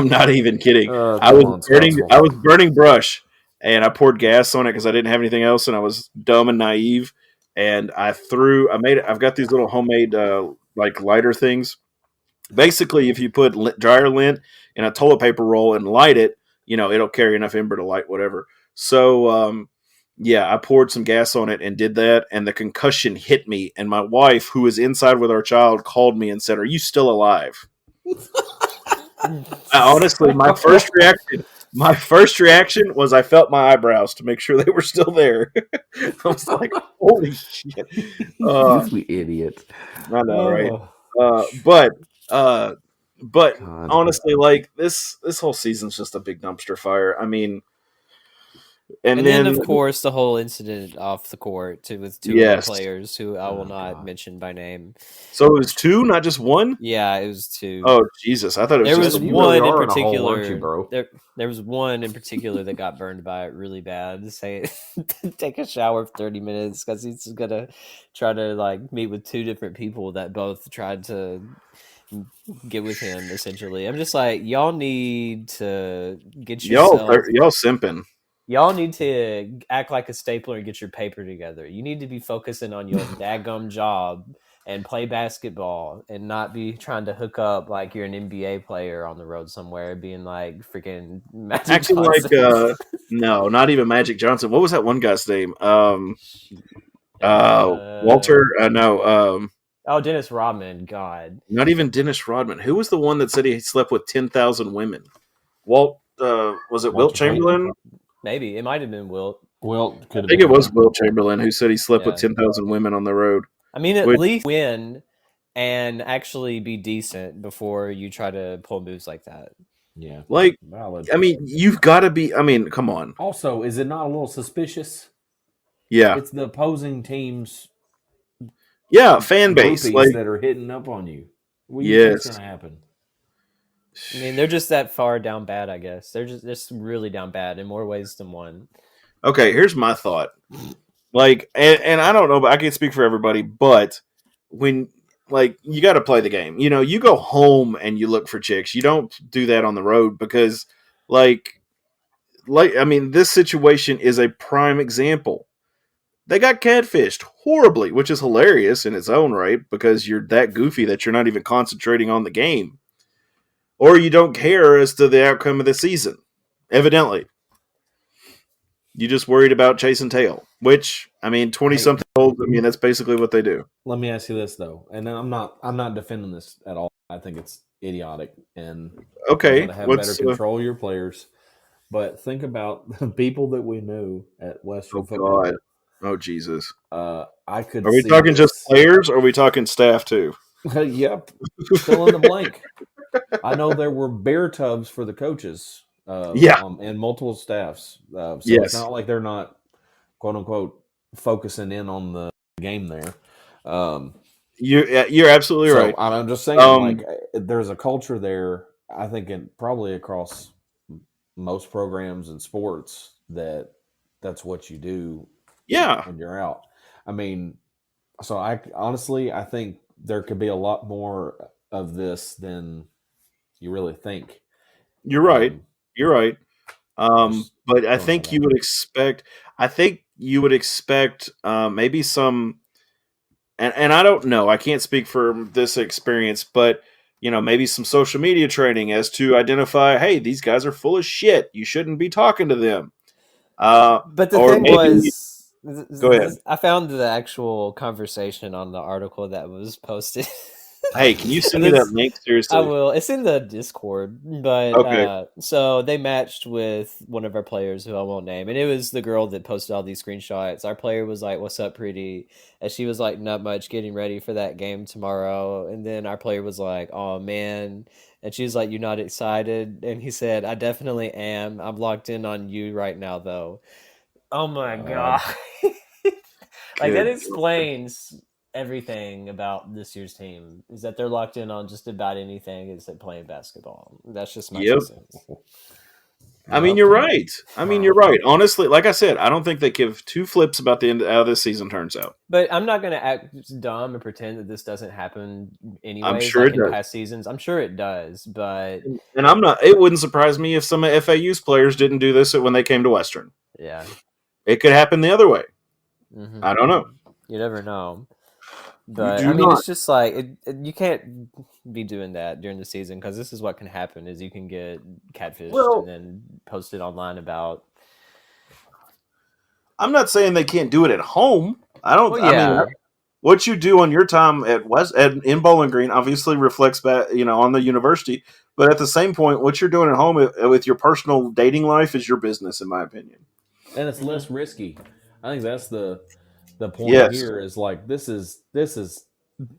not even kidding. I was burning brush, and I poured gas on it because I didn't have anything else, and I was dumb and naive. And I've got these little homemade like lighter things. Basically, if you put dryer lint in a toilet paper roll and light it, it'll carry enough ember to light whatever. So, I poured some gas on it and did that, and the concussion hit me. And my wife, who was inside with our child, called me and said, "Are you still alive?" Honestly, my first reaction was I felt my eyebrows to make sure they were still there. I was like, "Holy shit, you idiot!" I know, right? But God. Honestly, like this whole season's just a big dumpster fire. I mean, and then of course the whole incident off the court with two other players who I will not mention by name. So it was 2, not just 1? Yeah, it was 2. Oh Jesus, I thought it was there just was one really in particular. Bro? There was one in particular that got burned by it really bad. Say, take a shower for 30 minutes because he's gonna try to like meet with 2 different people that both tried to get with him. Essentially, I'm just like, y'all need to get yourself. Y'all simping. Y'all need to act like a stapler and get your paper together. You need to be focusing on your daggum job and play basketball and not be trying to hook up like you're an NBA player on the road somewhere being like freaking Magic Acting Johnson. Like, no, not even Magic Johnson. What was that one guy's name? Walter? No. Oh, Dennis Rodman. God. Not even Dennis Rodman. Who was the one that said he slept with 10,000 women? Was it Wilt Chamberlain? Maybe. It might have been Wilt. Well, I think it was Will Chamberlain who said he slept with Yeah. 10,000 women on the road. I mean, at Which- least win and actually be decent before you try to pull moves like that. Yeah. Like, Valid. I mean, you've got to be. I mean, come on. Also, is it not a little suspicious? Yeah, It's the opposing team's yeah, fan base. groupies Like, that are hitting up on you. What do you think's yes. going to happen? I mean, they're just that far down bad, I guess. They're just really down bad in more ways than one. Okay, here's my thought. Like, and I don't know, but I can't speak for everybody. But when, like, you got to play the game. You know, you go home and you look for chicks. You don't do that on the road because, like, I mean, this situation is a prime example. They got catfished horribly, which is hilarious in its own right because you're that goofy that you're not even concentrating on the game. Or you don't care as to the outcome of the season, evidently. You just worried about chasing tail, which, I mean, 20-something olds, I mean, that's basically what they do. Let me ask you this though, and I'm not defending this at all. I think it's idiotic, and Okay, you gotta have better control your players. But think about the people that we knew at Western football. God. Oh, Jesus. I could. Are we see talking this. just players, or are we talking staff, too? Yep. Fill in the blank. I know there were bear tubs for the coaches. And multiple staffs. So Yes. It's not like they're not, quote unquote, focusing in on the game there. You're absolutely right. I'm just saying, there's a culture there. I think, probably across most programs and sports, that's what you do. Yeah. When you're out. I mean, so I think there could be a lot more of this than you really think. You're right. You're right. But I throwing think that you out would there. expect. I think you would expect maybe some. And I don't know. I can't speak for this experience, but maybe some social media training as to identify. Hey, these guys are full of shit. You shouldn't be talking to them. But the or thing maybe- was, Go ahead. I found the actual conversation on the article that was posted. Hey, can you send me that link? Seriously, I will. It's in the Discord, but Okay. so they matched with one of our players who I won't name, and it was the girl that posted all these screenshots. Our player was like, "What's up, pretty?" And she was like, "Not much, getting ready for that game tomorrow." And then our player was like, "Oh man," and she was like, "You're not excited?" And he said, "I definitely am. I'm locked in on you right now, though." Oh my god! Like that Good. explains everything about this year's team is that they're locked in on just about anything except playing basketball. That's just my 2 cents. I mean, you're right. You're right. Honestly, like I said, I don't think they give two flips about the end how this season turns out. But I'm not going to act dumb and pretend that this doesn't happen anyways. I'm sure like it in does. past seasons. I'm sure it does, but And I'm not. It wouldn't surprise me if some of FAU's players didn't do this when they came to Western. yeah, It could happen the other way. Mhm. I don't know. You never know. But do I mean, not. it's just like you can't be doing that during the season because this is what can happen: is you can get catfished Well- and then posted online about. I'm not saying they can't do it at home. I don't. Well, I yeah. mean, what you do on your time at in Bowling Green obviously reflects back, on the university. But at the same point, what you're doing at home with your personal dating life is your business, in my opinion. And it's less risky. I think that's the point Yes. here is like this is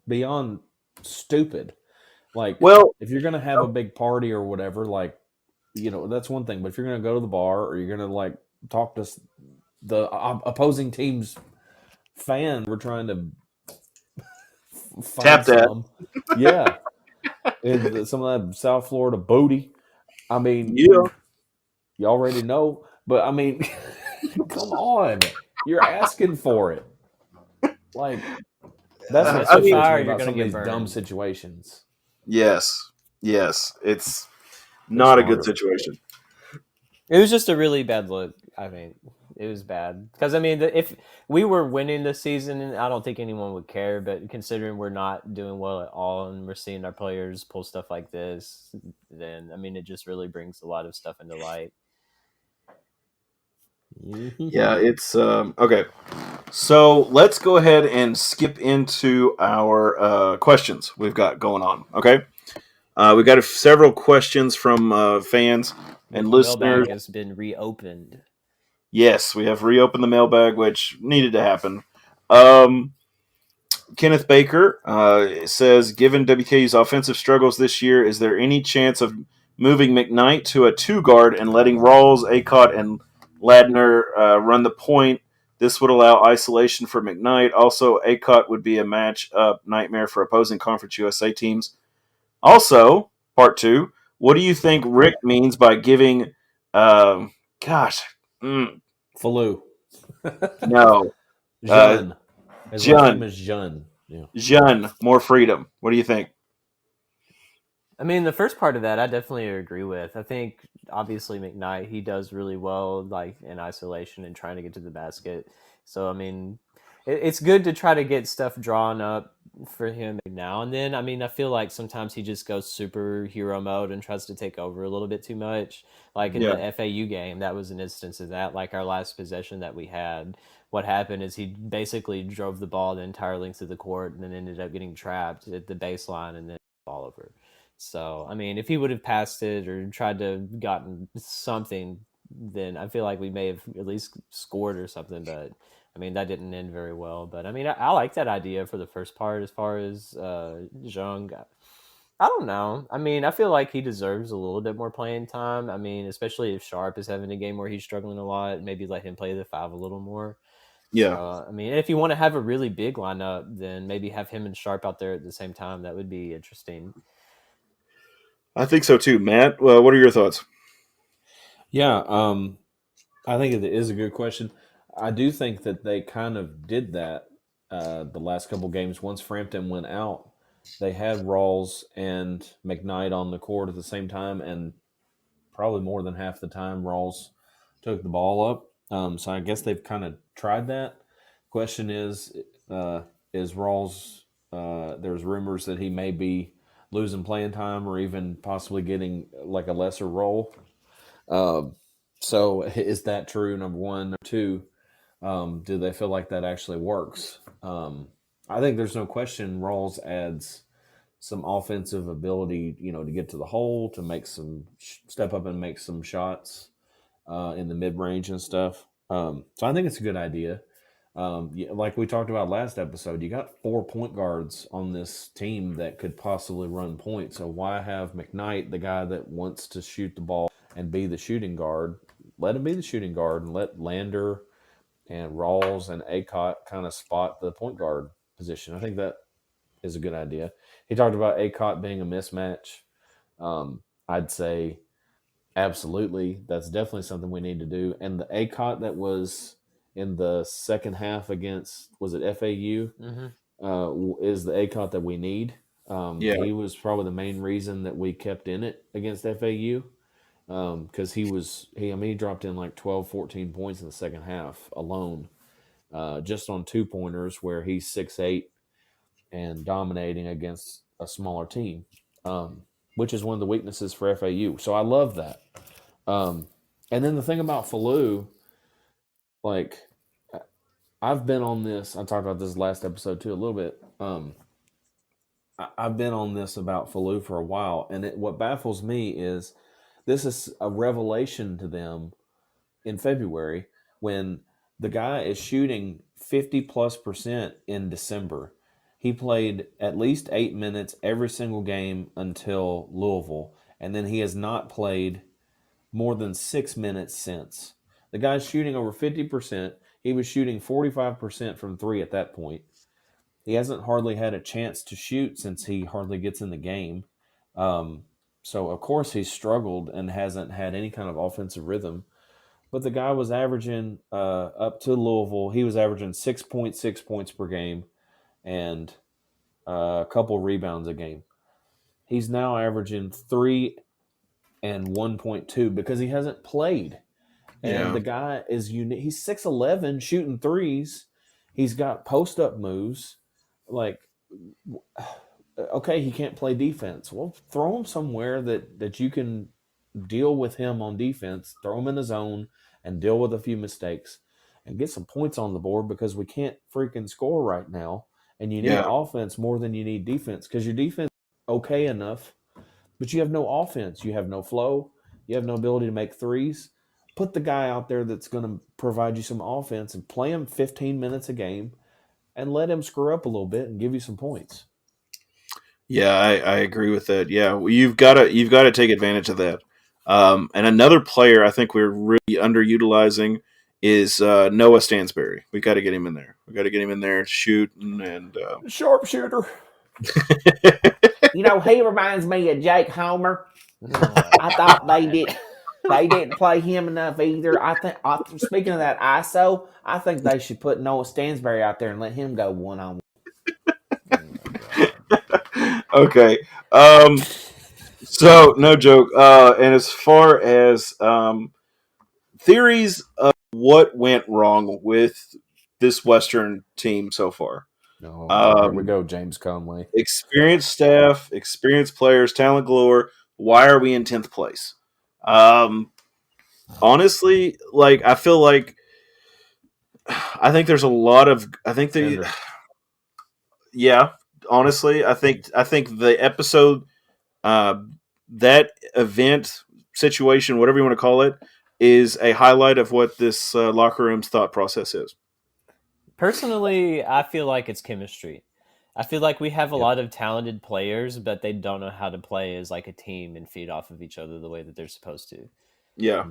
beyond stupid. Like, Well, if you're gonna have a big party or whatever, like, that's one thing. But if you're gonna go to the bar or you're gonna like talk to the opposing team's fan, we're trying to find Tap that. some. Yeah, and some of that South Florida booty. I mean, Yeah. you already know, but I mean, come on, you're asking for it. Like, that's what I mean- frustrates me You're about gonna some of get these dumb burned. situations. Yes. It's not a good smarter. situation. It was just a really bad look. I mean, it was bad because I mean, if we were winning this season, I don't think anyone would care. But considering we're not doing well at all, and we're seeing our players pull stuff like this, then I mean, it just really brings a lot of stuff into light. Yeah, it's okay. So let's go ahead and skip into our questions we've got going on. Okay, we got several questions from fans and listeners. Mailbag has been reopened. Yes, we have reopened the mailbag, which needed to happen. Um, Kenneth Baker says, given WKU's offensive struggles this year, is there any chance of moving McKnight to a 2 guard and letting Rawls, Acott, and Ladner run the point? This would allow isolation for McKnight. Also, Acott would be a match-up nightmare for opposing Conference USA teams. Also, part 2, what do you think Rick means by giving, gosh, Falou. no, Jun. His last Jun. name is Jun. Yeah. Jun, more freedom. What do you think? I mean, the first part of that, I definitely agree with. I think obviously McKnight, he does really well, like in isolation and trying to get to the basket. So I mean, it's good to try to get stuff drawn up for him now and then. I mean, I feel like sometimes he just goes superhero mode and tries to take over a little bit too much. Like in the FAU game, that was an instance of that. Like our last possession that we had, what happened is he basically drove the ball the entire length of the court and then ended up getting trapped at the baseline and then all over. So, I mean, if he would have passed it or tried to have gotten something, then I feel like we may have at least scored or something. But, I mean, that didn't end very well. But, I mean, I like that idea for the first part as far as Zhang. I don't know. I mean, I feel like he deserves a little bit more playing time. I mean, especially if Sharp is having a game where he's struggling a lot, maybe let him play the 5 a little more. Yeah. So, I mean, if you want to have a really big lineup, then maybe have him and Sharp out there at the same time. That would be interesting. I think so too, Matt. What are your thoughts? Yeah, I think it is a good question. I do think that they kind of did that the last couple games. Once Frampton went out, they had Rawls and McKnight on the court at the same time, and probably more than half the time Rawls took the ball up. So I guess they've kind of tried that. Question is Rawls? There's rumors that he may be losing playing time or even possibly getting like a lesser role. So is that true? Number one. Number two, do they feel like that actually works? I think there's no question Rawls adds some offensive ability, to get to the hole, to make some step up and make some shots in the mid range and stuff. So I think it's a good idea. Like we talked about last episode, you got 4 point guards on this team that could possibly run point. So why have McKnight, the guy that wants to shoot the ball and be the shooting guard? Let him be the shooting guard and let Lander and Rawls and Acott kind of spot the point guard position. I think that is a good idea. He talked about Acott being a mismatch. I'd say absolutely. That's definitely something we need to do. And the Acott that was in the second half against, was it FAU? Is the Acott that we need. He was probably the main reason that we kept in it against FAU because he dropped in like 12, 14 points in the second half alone just on 2-pointers where he's 6'8" and dominating against a smaller team, which is one of the weaknesses for FAU. So I love that. And then the thing about Falou, like I've been on this. I talked about this last episode too a little bit. I've been on this about Falou for a while, and what baffles me is this is a revelation to them in February when the guy is shooting 50+% in December. He played at least 8 minutes every single game until Louisville, and then he has not played more than 6 minutes since. The guy's shooting over 50%. He was shooting 45% from 3 at that point. He hasn't hardly had a chance to shoot since he hardly gets in the game. So, of course, he's struggled and hasn't had any kind of offensive rhythm. But the guy was averaging, up to Louisville, he was averaging 6.6 points per game and a couple rebounds a game. He's now averaging 3 and 1.2 because he hasn't played. And the guy is unique. He's 6'11", shooting threes. He's got post-up moves. Like, okay, he can't play defense. Well, throw him somewhere that you can deal with him on defense. Throw him in the zone and deal with a few mistakes and get some points on the board because we can't freaking score right now. And you need offense more than you need defense because your defense is okay enough, but you have no offense. You have no flow. You have no ability to make threes. put the guy out there that's going to provide you some offense and play him 15 minutes a game and let him screw up a little bit and give you some points. Yeah, I agree with that. Yeah, well, you've got to take advantage of that. And another player I think we're really underutilizing is Noah Stansberry. We got to get him in there. We got to get him in there shooting and Sharpshooter. He reminds me of Jake Homer. I thought they didn't play him enough either. I think speaking of that ISO, I think they should put Noah Stansberry out there and let him go one on one. Okay. So no joke. And as far as theories of what went wrong with this Western team so far. Here we go, James Conway. Experienced staff, experienced players, talent galore. Why are we in 10th place? Honestly, like I feel like I think there's a lot of yeah. Honestly, I think the episode, that event situation, whatever you want to call it, is a highlight of what this locker room's thought process is. Personally, I feel like it's chemistry. I feel like we have a lot of talented players, but they don't know how to play as like a team and feed off of each other the way that they're supposed to. Yeah.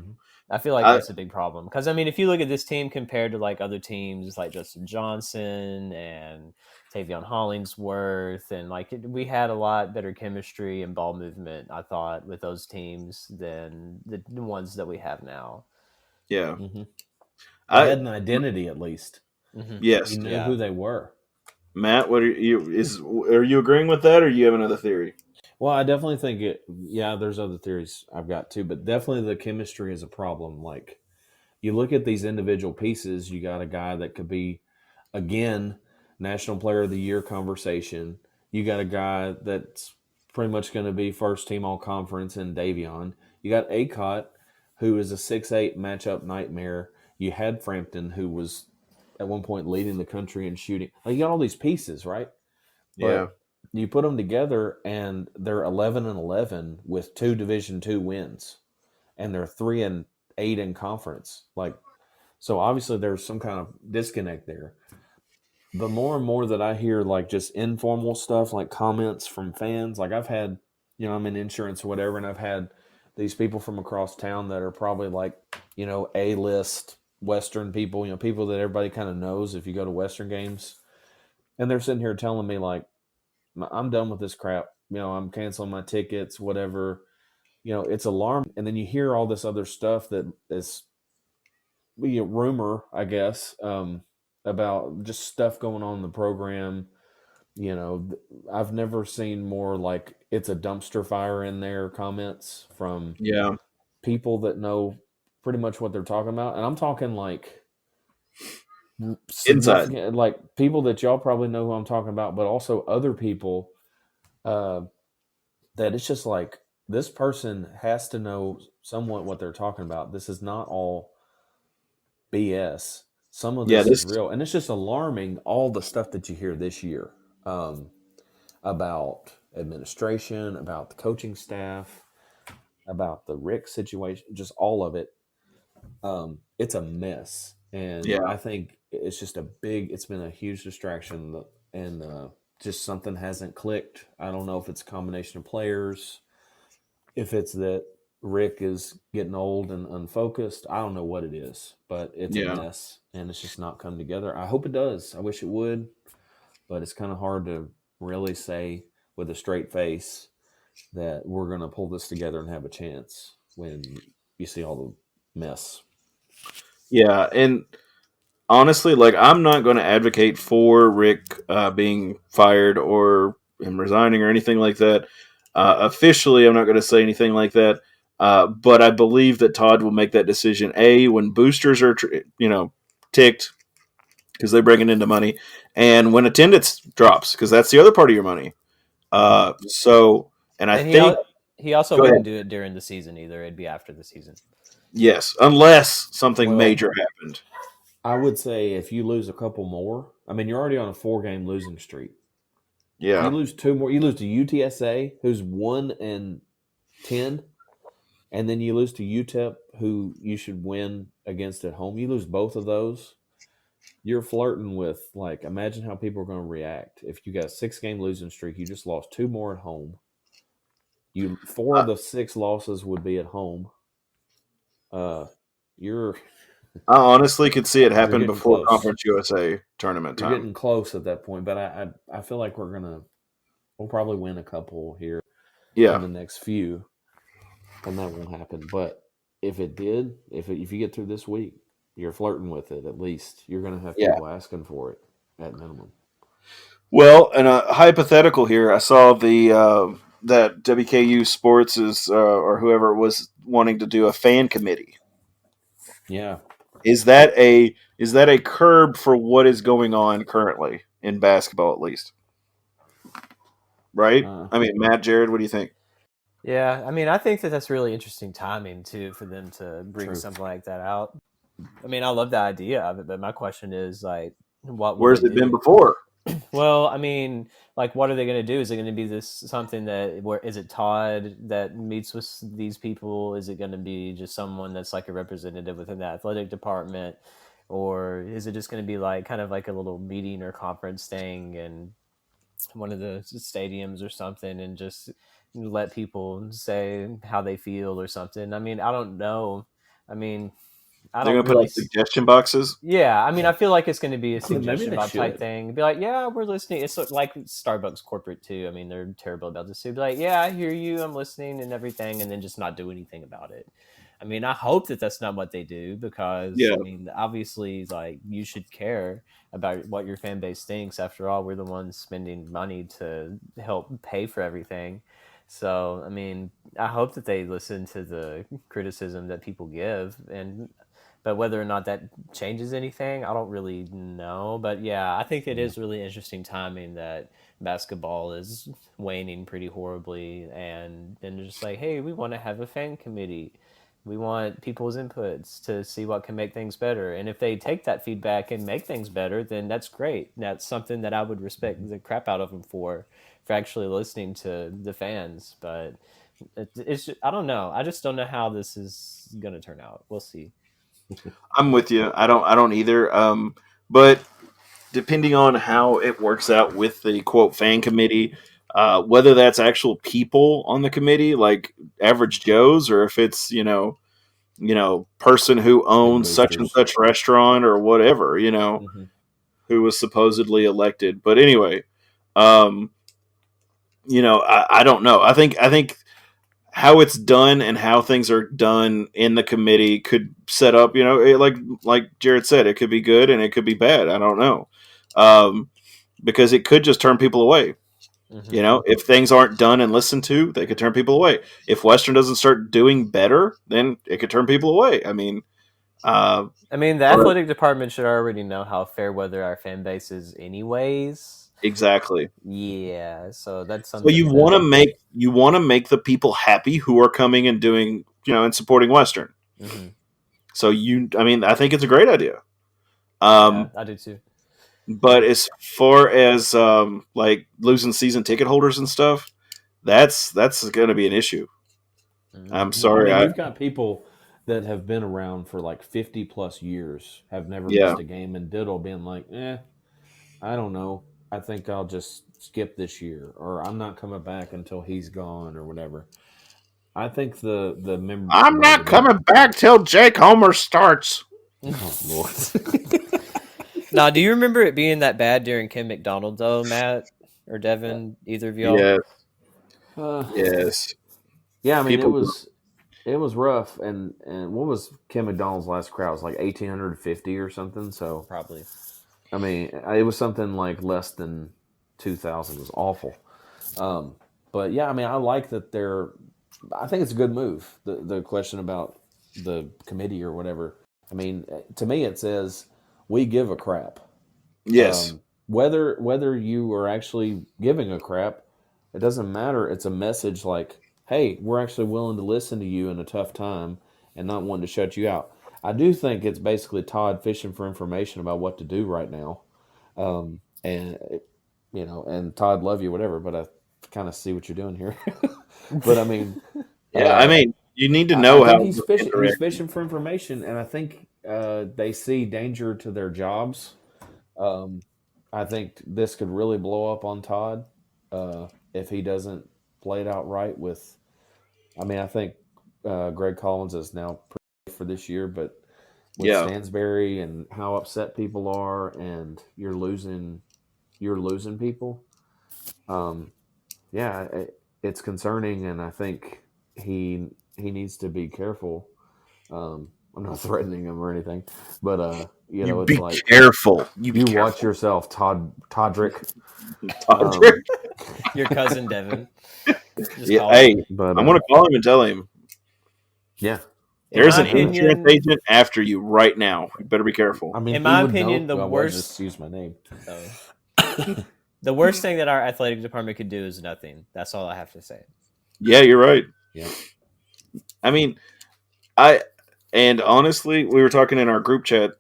I feel like that's a big problem. Because, I mean, if you look at this team compared to like other teams like Justin Johnson and Tavion Hollingsworth, and like we had a lot better chemistry and ball movement, I thought, with those teams than the ones that we have now. Yeah. I had an identity at least. Yes. You knew who they were. Matt, what are you agreeing with that, or do you have another theory? Well, I definitely think there's other theories I've got too, but definitely the chemistry is a problem. Like, you look at these individual pieces, you got a guy that could be, again, National Player of the Year conversation. You got a guy that's pretty much going to be first team all conference in Davion. You got Acott, who is a 6'8" matchup nightmare. You had Frampton, who was at one point leading the country in shooting. Like, you got all these pieces, right? But you put them together, and they're 11-11 with 2 Division II wins, and they're 3-8 in conference. Like, so obviously there's some kind of disconnect there. The more and more that I hear, like, just informal stuff, like comments from fans, like I've had, I'm in insurance or whatever, and I've had these people from across town that are probably like, A-list Western people, people that everybody kind of knows if you go to Western games, and they're sitting here telling me like, I'm done with this crap. I'm canceling my tickets, whatever. It's alarming. And then you hear all this other stuff that is rumor, I guess, about just stuff going on in the program. I've never seen more like it's a dumpster fire in there comments from people that know pretty much what they're talking about. And I'm talking like inside, like people that y'all probably know who I'm talking about, but also other people that it's just like, this person has to know somewhat what they're talking about. This is not all BS. Some of this is real. And it's just alarming, all the stuff that you hear this year about administration, about the coaching staff, about the Rick situation, just all of it. It's a mess. And I think it's just it's been a huge distraction, and just something hasn't clicked. I don't know if it's a combination of players, if it's that Rick is getting old and unfocused. I don't know what it is, but it's a mess, and it's just not come together. I hope it does. I wish it would, but it's kind of hard to really say with a straight face that we're going to pull this together and have a chance when you see all the mess. Yeah, and honestly, like, I'm not going to advocate for Rick being fired or him resigning or anything like that. Officially, I'm not going to say anything like that. But I believe that Todd will make that decision, when boosters are, ticked because they're bringing into money, and when attendance drops, because that's the other part of your money. I think he also wouldn't do it during the season either. It'd be after the season. Yes, unless something major happened. I would say if you lose a couple more, I mean, you're already on a 4-game losing streak. Yeah. You lose 2 more. You lose to UTSA, who's 1-10. and then you lose to UTEP, who you should win against at home. You lose both of those, you're flirting with, like, imagine how people are going to react. If you got a 6-game losing streak, you just lost 2 more at home. 4 of the 6 losses would be at home. You're I honestly could see it happen getting before close. Conference USA tournament You're time. getting close at that point, but I feel like we'll probably win a couple here in the next few, and that won't happen. But if it did, if you get through this week, you're flirting with it. At least you're going to have people asking for it at minimum. Well, and a hypothetical here, I saw the that WKU Sports is or whoever was wanting to do a fan committee. Yeah. Is that a curb for what is going on currently in basketball, at least? Right? I mean, Matt, Jared, what do you think? Yeah, I mean, I think that's really interesting timing too for them to bring something like that out. I mean, I love the idea of it, but my question is, like, where's it been before? Well, I mean, like, what are they going to do? Is it going to be this something is it Todd that meets with these people? Is it going to be just someone that's like a representative within the athletic department? Or is it just going to be like kind of like a little meeting or conference thing in one of the stadiums or something, and just let people say how they feel or something? I mean, I don't know. I mean, They're going to put out suggestion boxes? Yeah, I mean, I feel like it's going to be a suggestion box type thing. Be like, yeah, we're listening. It's like Starbucks corporate too. I mean, they're terrible about this too. Be like, yeah, I hear you, I'm listening and everything, and then just not do anything about it. I mean, I hope that that's not what they do, because I mean, obviously, like, you should care about what your fan base thinks. After all, we're the ones spending money to help pay for everything. So, I mean, I hope that they listen to the criticism that people give, but whether or not that changes anything, I don't really know. But yeah, I think it is really interesting timing that basketball is waning pretty horribly, and then just like, hey, we want to have a fan committee. We want people's inputs to see what can make things better. And if they take that feedback and make things better, then that's great. That's something that I would respect the crap out of them for actually listening to the fans. But it's I don't know. I just don't know how this is going to turn out. We'll see. I'm with you. I don't either. But depending on how it works out with the quote fan committee, whether that's actual people on the committee, like average Joes, or if it's person who owns such and such restaurant or whatever, who was supposedly elected. But anyway, I don't know. I think how it's done and how things are done in the committee could set up, like Jared said, it could be good and it could be bad. I don't know. Because it could just turn people away. Mm-hmm. If things aren't done and listened to, they could turn people away. If Western doesn't start doing better, then it could turn people away. I mean, the athletic department should already know how fair weather our fan base is anyways. Exactly. Yeah, so that's something. So you want to make the people happy who are coming and doing, and supporting Western. Mm-hmm. So I think it's a great idea. Yeah, I do too. But as far as like losing season ticket holders and stuff, that's going to be an issue. Mm-hmm. I'm sorry. We've got people that have been around for like 50 plus years, have never missed a game, and Diddle being like, I don't know. I think I'll just skip this year, or I'm not coming back until he's gone, or whatever. I think the member. I'm not coming back till Jake Homer starts. Oh Lord. Now, do you remember it being that bad during Kim McDonald, though, Matt or Devin? Either of y'all? Yes. Yes. Yeah, I mean, it was rough. And what was Kim McDonald's last crowd? It was like 1,850 or something. So probably. I mean, it was something like less than 2,000. It was awful. But yeah, I mean, I like that I think it's a good move. The question about the committee or whatever. I mean, to me, it says we give a crap. Yes. Whether you are actually giving a crap, it doesn't matter. It's a message like, hey, we're actually willing to listen to you in a tough time and not wanting to shut you out. I do think it's basically Todd fishing for information about what to do right now. And Todd, love you, whatever, but I kind of see what you're doing here. But I mean, You need to know I how think he's to fishing. He's interact. fishing for information, and I think they see danger to their jobs. I think this could really blow up on Todd if he doesn't play it out right. I mean, I think Greg Collins is now pretty for this year, but with Yeah. Stansberry and how upset people are, and you're losing people. Yeah, it's concerning, and I think he needs to be careful. I'm not threatening him or anything, but You it's be like careful. You be you careful. watch yourself, Toddrick. Toddrick. Your cousin Devin. Just Yeah, call hey, him. But I'm gonna call him and tell him yeah, In there's my an insurance opinion, agent after you right now. You better be careful. I mean, in he my would opinion, know. the Well, worst- just use my name. the worst thing that our athletic department could do is nothing. That's all I have to say. Yeah, you're right. Yeah. I mean, and honestly, we were talking in our group chat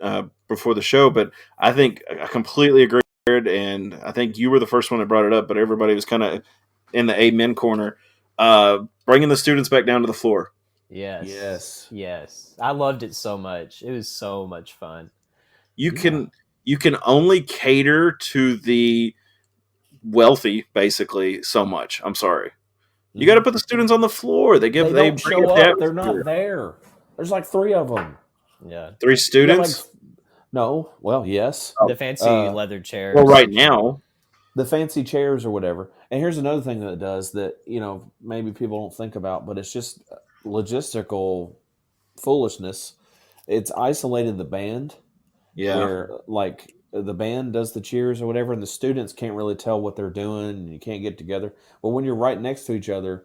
before the show, but I think I completely agree, and I think you were the first one that brought it up, but everybody was kind of in the amen corner, bringing the students back down to the floor. Yes. I loved it so much. It was so much fun. You can only cater to the wealthy, basically, so much. I'm sorry. You got to put the students on the floor. They They bring don't show up up. the They're not atmosphere. there. There's like 3 of them. Yeah. 3 students. No. Well, yes. The fancy leather chairs. Well, right now, The fancy chairs or whatever. And here's another thing that it does that, maybe people don't think about, but it's just logistical foolishness. It's isolated the band. yeah. Where, like, the band does the cheers or whatever, and the students can't really tell what they're doing, and you can't get together. But when you're right next to each other,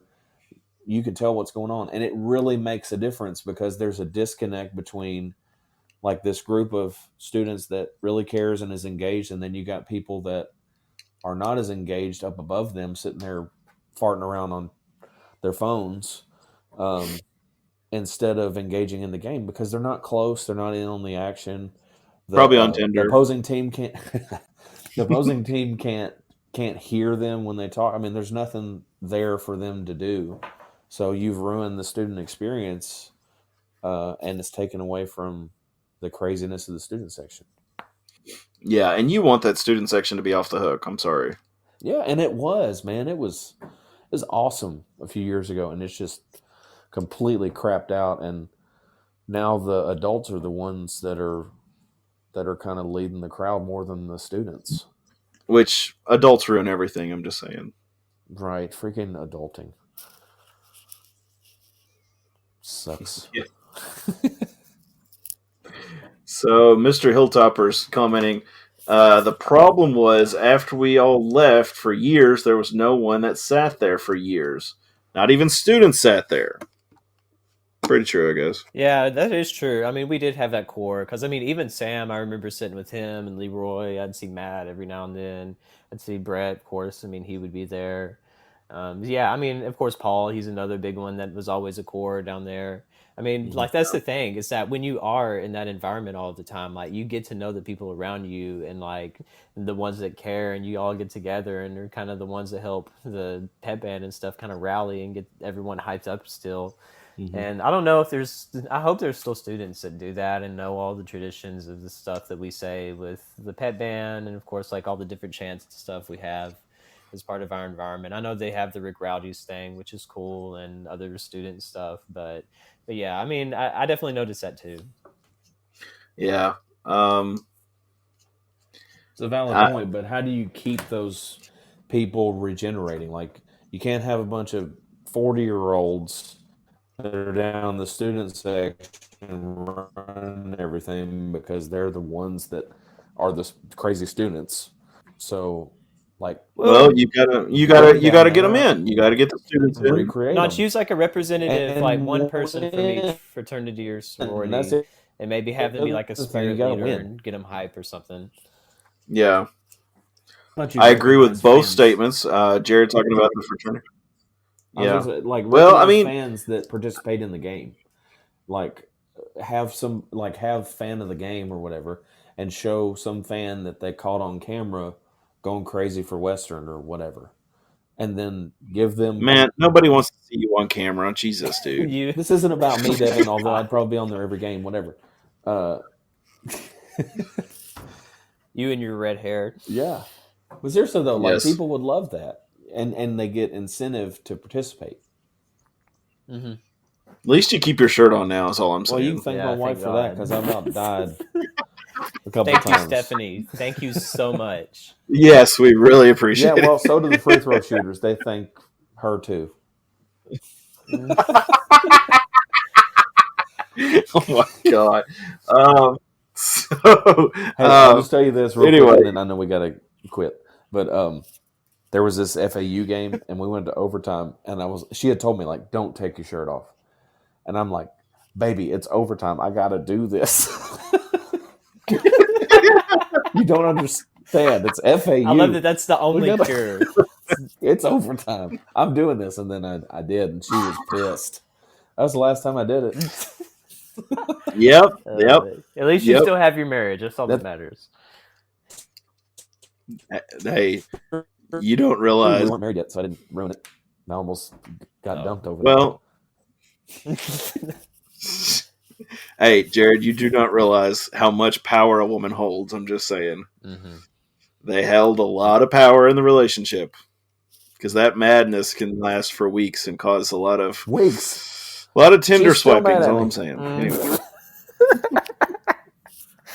you can tell what's going on. And it really makes a difference because there's a disconnect between, like, this group of students that really cares and is engaged, and then you got people that are not as engaged up above them sitting there farting around on their phones instead of engaging in the game because they're not close, they're not in on the action. Probably on Tinder. The opposing team can't the opposing team can't hear them when they talk. I mean, there's nothing there for them to do. So you've ruined the student experience and it's taken away from the craziness of the student section. Yeah, and you want that student section to be off the hook. I'm sorry. Yeah, and it was, man. It was awesome a few years ago, and it's just completely crapped out. And now the adults are the ones that are kind of leading the crowd more than the students. Which adults ruin everything. I'm just saying. Right, freaking adulting sucks. Yeah. So Mr. Hilltopper's commenting. The problem was after we all left for years, there was no one that sat there for years. Not even students sat there. Pretty true, I guess. Yeah, that is true. I mean, we did have that core because, I mean, even Sam, I remember sitting with him and Leroy. I'd see Matt every now and then. I'd see Brett, of course. I mean, he would be there. Yeah, I mean, of course, Paul, he's another big one that was always a core down there. I mean, like, that's the thing is that when you are in that environment all the time, like, you get to know the people around you and, like, the ones that care, and you all get together and they're kind of the ones that help the pep band and stuff kind of rally and get everyone hyped up still. Mm-hmm. And I don't know if I hope there's still students that do that and know all the traditions of the stuff that we say with the pep band and, of course, like, all the different chants and stuff we have as part of our environment. I know they have the Rick Rowdy's thing, which is cool, and other student stuff, but yeah, I mean, I definitely noticed that too. Yeah. It's a valid point, but how do you keep those people regenerating? Like, you can't have a bunch of 40-year-olds that are down the student section running everything because they're the ones that are the crazy students. So, like, well, you gotta get them in. You gotta get the students in. Recreate Not them. choose like a representative, And like one person from each fraternity or sorority, and maybe have them be like a spirit leader and get them hype or something. Yeah, I agree with both statements. Jared talking about the fraternity. Yeah, well, I mean, fans that participate in the game, like have fan of the game or whatever, and show some fan that they caught on camera going crazy for Western or whatever. and then give them. Man, nobody wants to see you on camera. Jesus, dude. This isn't about me, Devin. Although I'd probably be on there every game, whatever. You and your red hair. Yeah, but seriously though, like Yes. people would love that, and they get incentive to participate. Mm-hmm. At least you keep your shirt on now. Is all I'm saying. Well, you can thank Yeah, my wife thank for that God. because I about died a couple Thank you, times. Stephanie. Thank you so much. Yes, we really appreciate Yeah, well, it. so do the free throw shooters. They thank her too. Oh my god. So Hey, I'll just tell you this real anyway. quick, and then I know we got to quit. But there was this FAU game, and we went to overtime, and she had told me, like, don't take your shirt off. And I'm like, baby, it's overtime. I got to do this. You don't understand. It's FAU. I love that that's the only gotta- cure. It's overtime. I'm doing this. And then I did, and she was pissed. That was the last time I did it. Yep. At least you Yep. still have your marriage. That's all that That- matters. Hey, you don't We realize. weren't married yet, so I didn't ruin it. I almost got dumped over that. Well, hey, Jared, you do not realize how much power a woman holds. I'm just saying. Mm-hmm. They held a lot of power in the relationship because that madness can last for weeks and cause a lot of Wigs. Tinder She's still swiping. mad Is at all me. I'm saying. Mm. Anyway,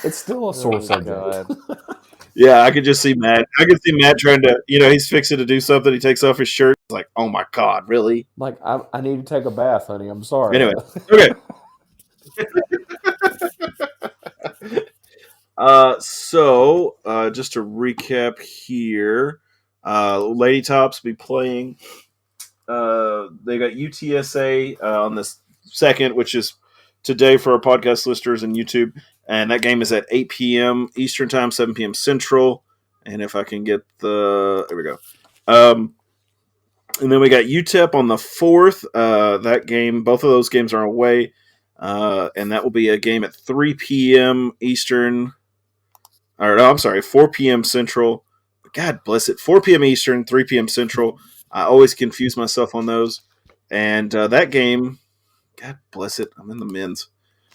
It's still a sore subject. yeah, I could just see Matt. I could see Matt trying to, he's fixing to do something. He takes off his shirt. It's like, oh my god, really? Like, I need to take a bath, honey. I'm sorry. Anyway, okay. So just to recap here, Lady Tops be playing. They got UTSA on the 2nd, which is today for our podcast listeners and YouTube. And that game is at 8 p.m. Eastern Time, 7 p.m. Central. And if I can get there we go. And then we got UTEP on the 4th. That game, both of those games are away. And that will be a game at 3 p.m. Eastern. Or no, I'm sorry, 4 p.m. Central. God bless it. 4 p.m. Eastern, 3 p.m. Central. I always confuse myself on those. And that game, God bless it. I'm in the men's.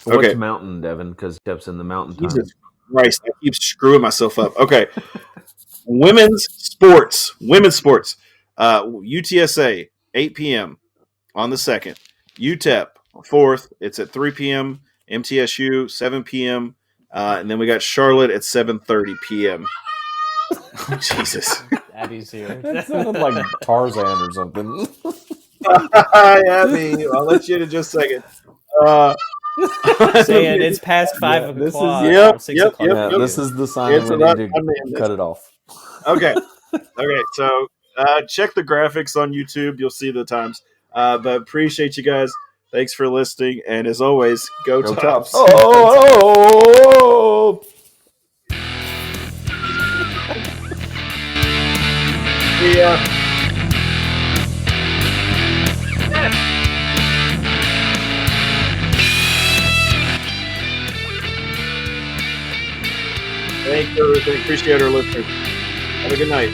Okay. What's mountain, Devin? Because Steps in the mountain time. Jesus Christ, I keep screwing myself up. Okay. Women's sports. UTSA, 8 p.m. on the 2nd. UTEP, 4th. It's at 3 p.m. MTSU, 7 p.m. And then we got Charlotte at 7:30 p.m. Oh, Jesus. Abby's here. That sounded like Tarzan or something. Hi, Abby. I'll let you in just a second. Saying it's past 5 this is- o'clock. Yep, or 6 yep, o'clock. Yeah, yep. this is the sign It's we about need time to to end cut it off. Okay. So check the graphics on YouTube. You'll see the times. But appreciate you guys. Thanks for listening. And as always, go Tops. Oh! Yeah. Thank you. Appreciate our listeners. Have a good night.